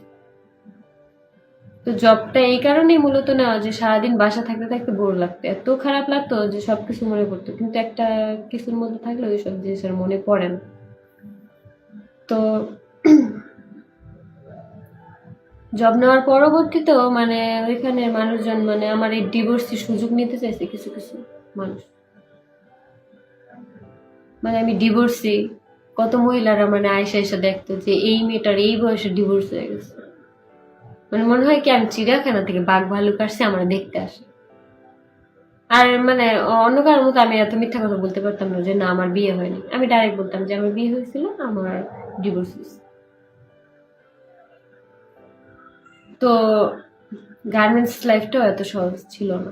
তো জবটা এই কারণেই মূলত নেওয়া যে সারাদিন বাসা থাকতে থাকতে বোর লাগতো, এত খারাপ লাগতো যে সবকিছু মনে পড়তো, কিন্তু একটা কিছুর মধ্যে থাকলে ওই সব জিনিস আর মনে পড়ে না। তো জব নেওয়ার পরবর্তীতেও মানে ওইখানে মানুষজন মানে আমার এই ডিভোর্সের সুযোগ নিতে চাইছে কিছু কিছু মানুষ। মানে আমি ডিভোর্সি, কত মহিলারা মানে আয়সা এসে দেখতো যে এই মেয়েটার এই বয়সে ডিভোর্স হয়ে গেছে। মানে মনে হয় কি আমি চিড়িয়াখানা থেকে বাঘ ভালুক আসছে আমরা দেখতে আসে। আর মানে অন্য কারোর মতো আমি এত মিথ্যা কথা বলতে পারতাম না যে না আমার বিয়ে হয়নি। আমি ডাইরেক্ট বলতাম যে আমার বিয়ে হয়েছিল, আমার ডিভোর্স হয়েছে। তো গার্মেন্টস লাইফটাও এত সহজ ছিল না।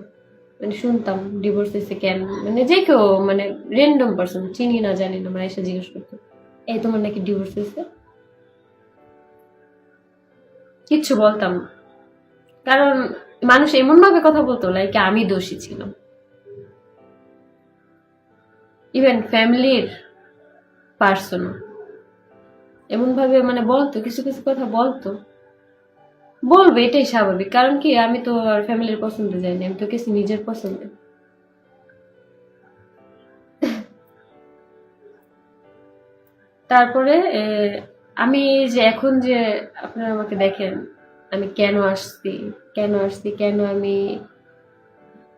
মানে শুনতাম ডিভোর্স হয়েছে কেন, মানে যে কেউ মানে র্যান্ডম পার্সন চিনি না জানি না মানে এসে জিজ্ঞেস করতো এই তোমার নাকি ডিভোর্স হয়েছে। কিচ্ছু বলতাম না, কারণ মানুষ এমন ভাবে কথা বলতো লাইক আমি দোষী ছিলাম। ইভেন ফ্যামিলির পার্সন এমন ভাবে মানে বলতো, কিছু কিছু কথা বলতো। বলবে এটাই স্বাভাবিক, কারণ কি আমি তো আর ফ্যামিলির পছন্দ যাইনি, আমি তো কিছু নিজের পছন্দে। তারপরে আমি যে এখন যে আপনারা আমাকে দেখেন আমি কেন আসছি, কেন আমি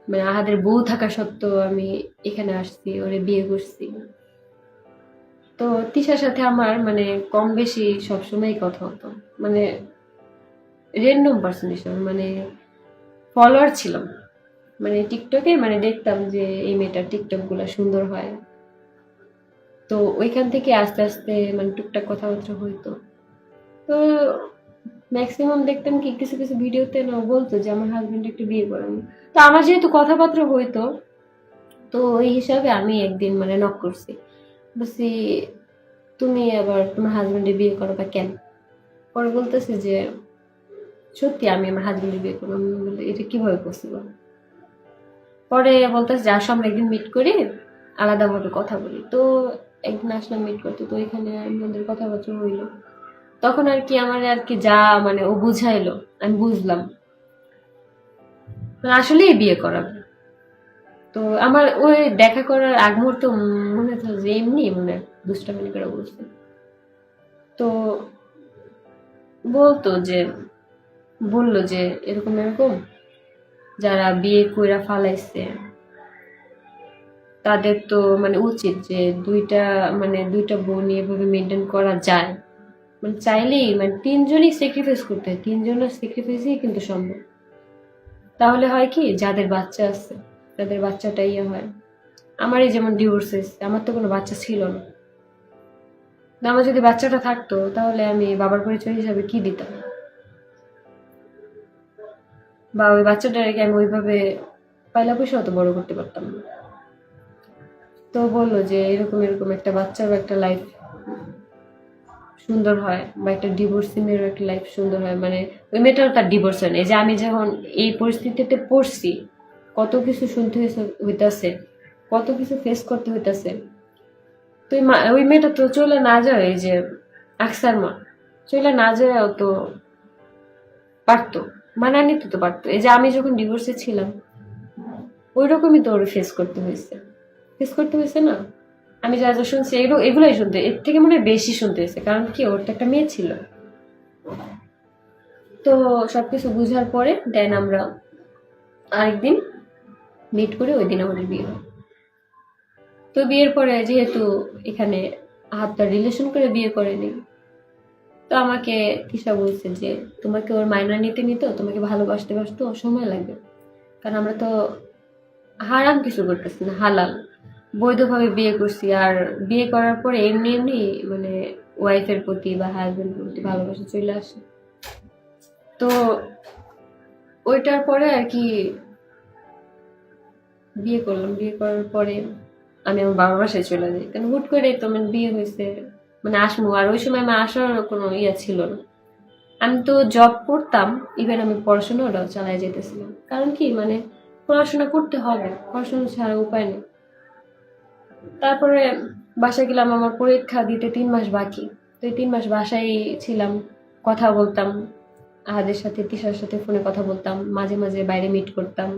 মানে আহাদের বউ থাকা সত্ত্বেও আমি এখানে আসছি, ওরে বিয়ে করছি। তো তিশার সাথে আমার মানে কম বেশি সবসময় কথা হতো, মানে র্যান্ডম পার্সন হিসেবে, মানে ফলোয়ার ছিলাম। মানে টিকটকে মানে দেখতাম যে এই মেয়েটার টিকটক গুলা সুন্দর হয়। তো ওইখান থেকে আস্তে আস্তে মানে টুকটাক কথাবার্তা হইতো। তো ম্যাক্সিমাম দেখতাম কি কিছু কিছু ভিডিওতে না বলতো যে আমার হাজবেন্ড একটু বিয়ে করানো। তো আমার যেহেতু কথাবার্তা হইতো, তো ওই হিসাবে আমি একদিন মানে নক করছি, বলছি তুমি আবার তোমার হাজবেন্ডের বিয়ে করো বা কেন। পরে বলতেছে যে সত্যি আমি আমার হাজবেন্ডের বিয়ে করবো। আমি বলি এটা কিভাবে পসিবল। পরে বলতেছে যে আসো আমরা একদিন মিট করি, আলাদাভাবে কথা বলি। তো একদিন আসলাম মিট করতে, তো এখানে আমাদের কথাবার্তা হইলো। তখন আর কি আমার আর কি যা মানে ও বুঝাইলো আমি বুঝলাম মানে আসলেই বিয়ে করাবে। তো আমার ওই দেখা করার আগ মুহূর্ত মনে হতো যে এমনি মনে দুষ্টামি করে বলছে। তো বলতো যে বললো যে এরকম এরকম যারা বিয়ে কইরা ফালাইছে তাদের তো মানে উচিত যে দুইটা বোন এভাবে মেনটেন করা যায়, মানে চাইলেই মানে তিনজনই স্যাক্রিফাইস করতে হয়, তিনজনের স্যাক্রিফাইসই কিন্তু সম্ভব। তাহলে হয় কি যাদের বাচ্চা আছে তাদের বাচ্চাটা ইয়ে হয়। আমারই যেমন ডিভোর্স হয়েছে, আমার তো কোনো বাচ্চা ছিল না। আমার যদি বাচ্চাটা থাকতো তাহলে আমি বাবার পরিচয় হিসাবে কি দিতাম, বা ওই বাচ্চাটাকে আমি ওইভাবে পয়লা পয়সা অত বড় করতে পারতাম না। তো বললো যে এরকম এরকম একটা বাচ্চারও একটা লাইফ সুন্দর হয়, বা একটা ডিভোর্সি মেয়েরও একটা লাইফ সুন্দর হয়। মানে ওই মেয়েটাও তার ডিভোর্স হয় না। এই যে আমি যখন এই পরিস্থিতিতে পড়ছি, কত কিছু শুনতে হইতাছে, কত কিছু ফেস করতে হইতাছে। তো ওই মেয়েটা তো চলে না যায়, এই যে আকসার মা চলে না যায় তো পারতো, মানায় নিতে তো পারতো। এই যে আমি যখন ডিভোর্সে ছিলাম ওই রকমই তো ওর ফেস করতে হয়েছে না। আমি যা যা শুনছি এগুলাই শুনতে, এর থেকে মনে হয় বেশি শুনতে হয়েছে, কারণ কি ওর তো একটা মেয়ে ছিল। তো সবকিছু বুঝার পরে দেন আমরা আরেকদিন মিট করে ওই দিন আমাদের বিয়ে হয়। তো বিয়ের পরে যেহেতু এখানে হাতটা রিলেশন করে বিয়ে করেনি, তো আমাকে তিশা বলছে যে তোমাকে ওর মাইনা নিতে নিতে তোমাকে ভালোবাসতে বাসতে ওর সময় লাগবে, কারণ আমরা তো হারাম কিছু করতেছি না, হালাল বৈধভাবে বিয়ে করছি। আর বিয়ে করার পরে এমনি এমনি মানে ওয়াইফের প্রতি বা হাজবেন্ডের প্রতি ভালোবাসা চলে আসে। তো ওইটার পরে আর কি বিয়ে করলাম। বিয়ে করার পরে আমি আমার বাবার বাসায় চলে যাই, কারণ হুট করে তো মানে বিয়ে হয়েছে, মানে আসমু। আর ওই সময় আমার আসার কোনো ইয়ে ছিল না। আমি তো জব করতাম, ইভেন আমি পড়াশোনাটাও চালাই যেতেছিলাম। কারণ কি মানে পড়াশোনা করতে হবে, পড়াশোনা ছাড়া উপায় নেই। তারপরে বাসায় গেলাম, আমার পরীক্ষা দিতে 3 মাস বাকি। তো এই 3 মাস বাসায় ছিলাম, কথা বলতাম আহাদের সাথে, তিশার সাথে ফোনে কথা বলতাম, মাঝে মাঝে বাইরে মিট করতাম।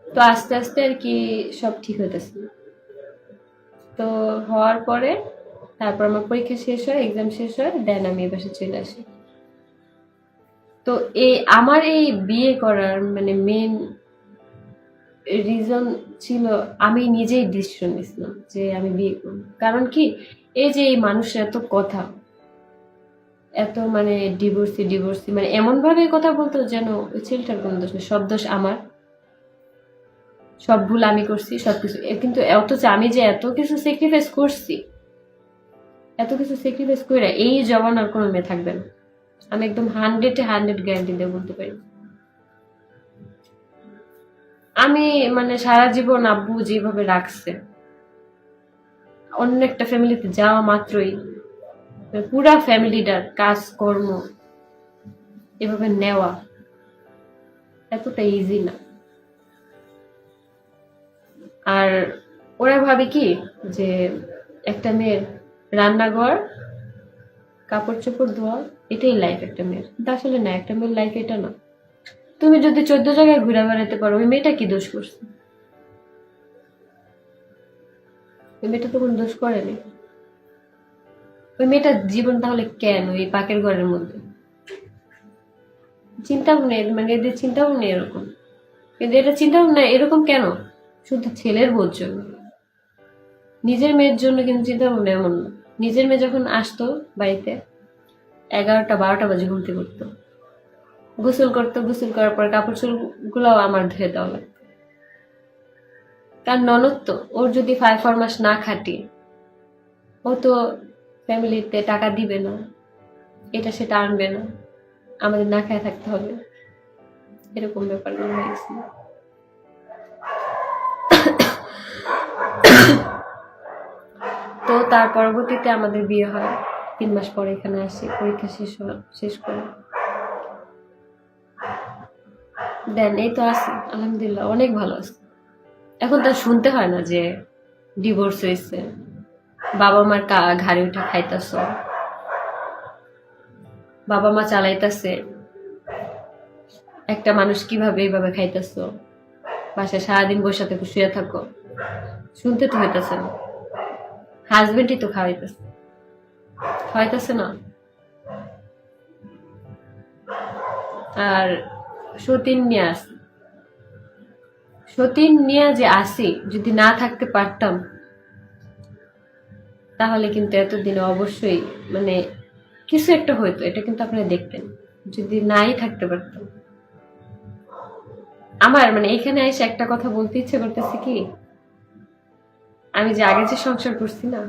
তো আস্তে আস্তে আর কি সব ঠিক হইতেছে। তো হওয়ার পরে তারপর আমার পরীক্ষা শেষ হয়, এক্সাম শেষ হয়, দেন আমি এ বাসায় চলে আসি। তো আমার এই বিয়ে করার মানে মেন রিজন ছিল আমি নিজেই ডিসিশন নিয়েছিলাম যে আমি বিয়ে করব। কারণ কি এই যে এই মানুষের এত কথা, এত মানে ডিভোর্সি ডিভোর্সি, মানে এমন ভাবে কথা বলতো যেন ওই ছেলেটার কোনো দোষ নেই, সব দোষ আমার, সব ভুল আমি করছি সবকিছু। কিন্তু অথচ আমি যে এত কিছু স্যাক্রিফাইস করছি, এত কিছু স্যাক্রিফাইস করে এই জমানার কোনো মেয়ে থাকবে না। আমি একদম 100-100 গ্যারান্টি দিয়ে বলতে পারি। আমি মানে সারা জীবন আব্বু যেভাবে রাখছে, অন্য একটা ফ্যামিলিতে যাওয়া মাত্রই পুরা ফ্যামিলিটার কাজ কর্ম এভাবে নেওয়া এতটা ইজি না। আর ওরা ভাবে কি যে একটা মেয়ের রান্নাঘর, কাপড় চোপড় ধোয়া, এটাই লাইফ একটা মেয়ের। কিন্তু আসলে না, একটা মেয়ের লাইফ এটা না। তুমি যদি 14 জায়গায় ঘুরে বেড়াতে পারো, ওই মেয়েটা কি দোষ করছে? ওই মেয়েটা তো কোনো দোষ করেনি। ওই মেয়েটার জীবন তাহলে কেন ওই পাকের ঘরের মধ্যে? চিন্তা ভাবনা মানে এদের চিন্তা ভাবনা এরকম, কিন্তু এটা চিন্তা ভাবনা এরকম কেন? শুধু ছেলের বোঝ জন্য, নিজের মেয়ের জন্য কিন্তু চিন্তা ভাবনা এমন না। নিজের মেয়ে যখন আসতো বাড়িতে 11টা-12টা বাজে ঘুম থেকে উঠতো, গোসল করতো, গোসল করার পর কাপড় চোপড় গুলাও আমার ধুয়ে দেওয়া লাগতো। তার ননদ তো, ওর যদি 5-4 মাস না খাটি, ও তো ফ্যামিলিতে টাকা দিবে না, এটা সেটা আনবে না, আমাদের না খায় থাকতে হবে, এরকম ব্যাপারগুলো হয়েছিল। তো তার পরবর্তীতে আমাদের বিয়ে হয়। 3 মাস পরে এখানে আসি, পরীক্ষা শেষ করে দেন এই তো আছি, আলহামদুলিল্লাহ অনেক ভালো আছি। এখন তো শুনতে হয় না যে ডিভোর্স হয়েছে, বাবা মার ঘাড়ে উঠে খাইতেছ, বাবা মা চালাইতেছে, একটা মানুষ কিভাবে এইভাবে খাইতেছ, বাসায় সারাদিন বসে থেকে শুয়ে থাকো, শুনতে তো হইতেছে না। হাজবেন্ডই তো খাওয়াইতেছে না। আর সতীন নিয়ে আসি, সতীন নিয়ে যে আসি, যদি না থাকতে পারতাম তাহলে কিন্তু এতদিনে অবশ্যই মানে কিছু একটা হইতো, এটা কিন্তু আপনারা দেখতেন। যদি নাই থাকতে পারতাম, আমার মানে এখানে এসে একটা কথা বলতে ইচ্ছে করতেছে কি, আমি যে আগে যে সংসার করছি না,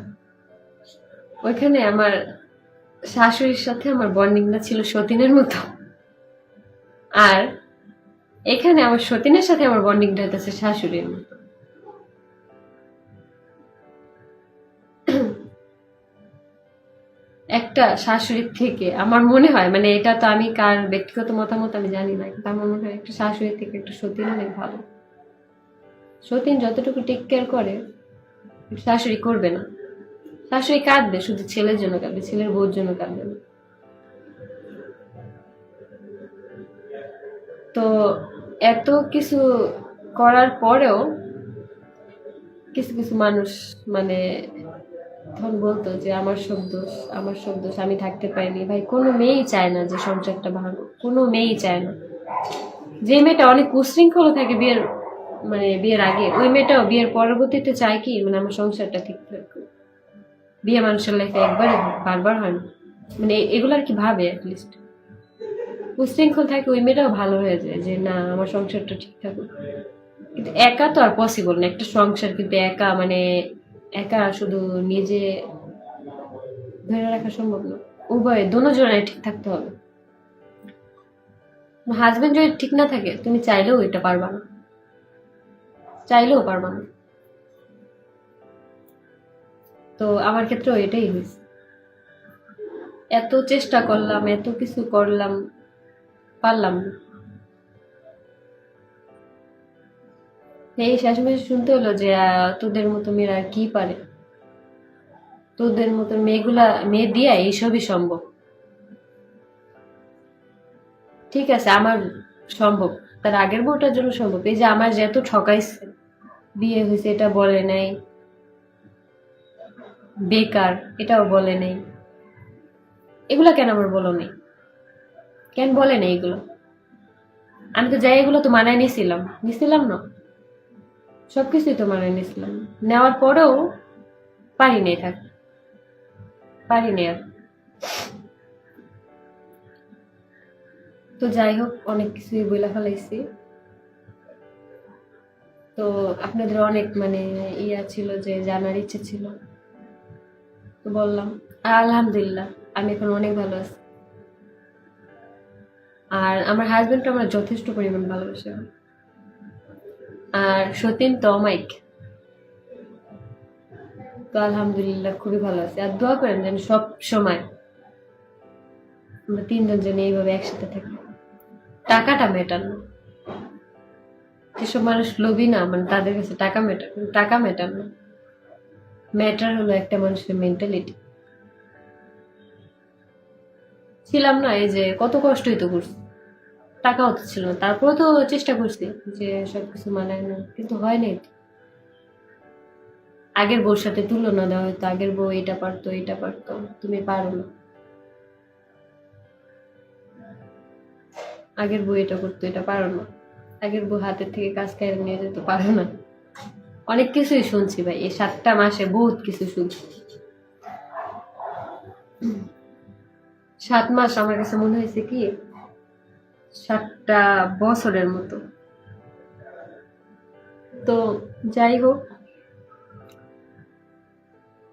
ওইখানে আমার শাশুড়ির সাথে আমার বন্ডিংটা ছিল সতীনের মতো। আর এখানে আমার সতীনের সাথে আমার বন্ডিংটা হইতেছে শাশুড়ির মতো। একটা শাশুড়ির থেকে আমার মনে হয়, মানে এটা তো আমি কার ব্যক্তিগত মতামত আমি জানি না, কিন্তু আমার মনে হয় একটা শাশুড়ির থেকে একটা সতীন অনেক ভালো। সতীন যতটুকু টেক কেয়ার করে শাশুড়ি করবে না। শাশুড়ি কাঁদবে, শুধু ছেলের জন্য কাঁদবে, ছেলের বউর জন্য কাঁদবে না। তো এত কিছু করার পরেও কিছু কিছু মানুষ মানে তখন বলতো যে আমার সব দোষ, আমার সব দোষ, আমি থাকতে পারিনি। ভাই কোনো মেয়েই চায় না যে সংসারটা ভালো, কোনো মেয়েই চায় না। যে মেয়েটা অনেক উশৃঙ্খল থাকে বিয়ের আগে, ওই মেয়েটাও বিয়ের পরবর্তীতে চায় কি মানে আমার সংসারটা ঠিক থাকুক। বিয়ে মানুষের লাইফে একবারই হয়, বারবার হয় না। মানে এগুলো আর কি ভাবে অ্যাটলিস্ট। উশৃঙ্খল থাকে ওই মেয়েটাও ভালো হয়ে যায় যে না আমার সংসারটা ঠিক থাকুক। কিন্তু একা তো আর পসিবল না একটা সংসার, কিন্তু একা মানে একা শুধু নিজে ধরে রাখা সম্ভব না। উভয় দুজনের ঠিক থাকতে হবে। হাজবেন্ড যদি ঠিক না থাকে তুমি চাইলেও এটা পারবা না, চাইলেও পারবা না। তো আমার ক্ষেত্রেও এটাই হয়েছে, এত চেষ্টা করলাম এত কিছু করলাম, পারলাম না। এই শেষমেশ শুনতে হলো যে তোদের মতো মেয়েরা আর কি পারে, তোদের মতো মেয়ে দিয়া এইসবই সম্ভব। ঠিক আছে আমার সম্ভব, তার আগের বউটার জন্য সম্ভব। এই যে আমার যে এত ঠকাইছে, বিয়ে হয়েছে এটা বলে নাই, বেকার এটাও বলে নাই, এগুলা কেন আমার বলো নেই, কেন বলে নাই এগুলো? আমি তো যাই এগুলো তো মানায় নিছিলাম না, সবকিছুই তো মানায় নিছিলাম, নেওয়ার পরেও পারি নাই থাক, পারি নাই আর। তো যাই হোক অনেক কিছুই বইলা ফেলাইছি। তো আপনাদের অনেক মানে ইয়া ছিল যে জানার ইচ্ছে ছিল, তো বললাম। আর আলহামদুলিল্লাহ আমি এখন অনেক ভালো আছি। আর আমার হাজবেন্ডকে আমার যথেষ্ট পরিমাণ ভালোবাসে। আর সতীন তো অমাইক। তো আলহামদুলিল্লাহ খুবই ভালো আছে। আর দোয়া করেন যেন সব সময় আমরা তিনজন যেন এইভাবে একসাথে থাকি। টাকাটা ম্যাটার না, যেসব মানুষ লোভী না মানে তাদের কাছে টাকা ম্যাটার, টাকা ম্যাটার না, ম্যাটার হলো একটা মানুষের মেন্টালিটি। ছিলাম না এই যে কত কষ্টই তো করছি, টাকাও তো ছিল না, তারপরেও তো চেষ্টা করছি যে সবকিছু মানায় না, কিন্তু হয় নাই তো। আগের বউর সাথে তুলনা দেওয়া হয়তো, আগের বউ এটা পারতো, তুমি পারো না, আগের বউ এটা করতো এটা পারো না, আগের বউ হাতের থেকে কাজ কেড়ে নিয়ে যেত পারো না। অনেক কিছুই শুনছি ভাই, এই 7টা মাসে বহুত কিছু শুনছি। 7 মাস আমার কাছে মনে হয়েছে কি 7টা বছরের মতো। তো যাই হোক,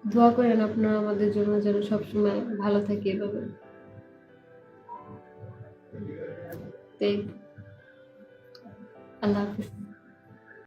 দোয়া করেন আপনারা আমাদের জন্য যেন সবসময় ভালো থাকি এভাবে। আল্লাহ হাফিজ।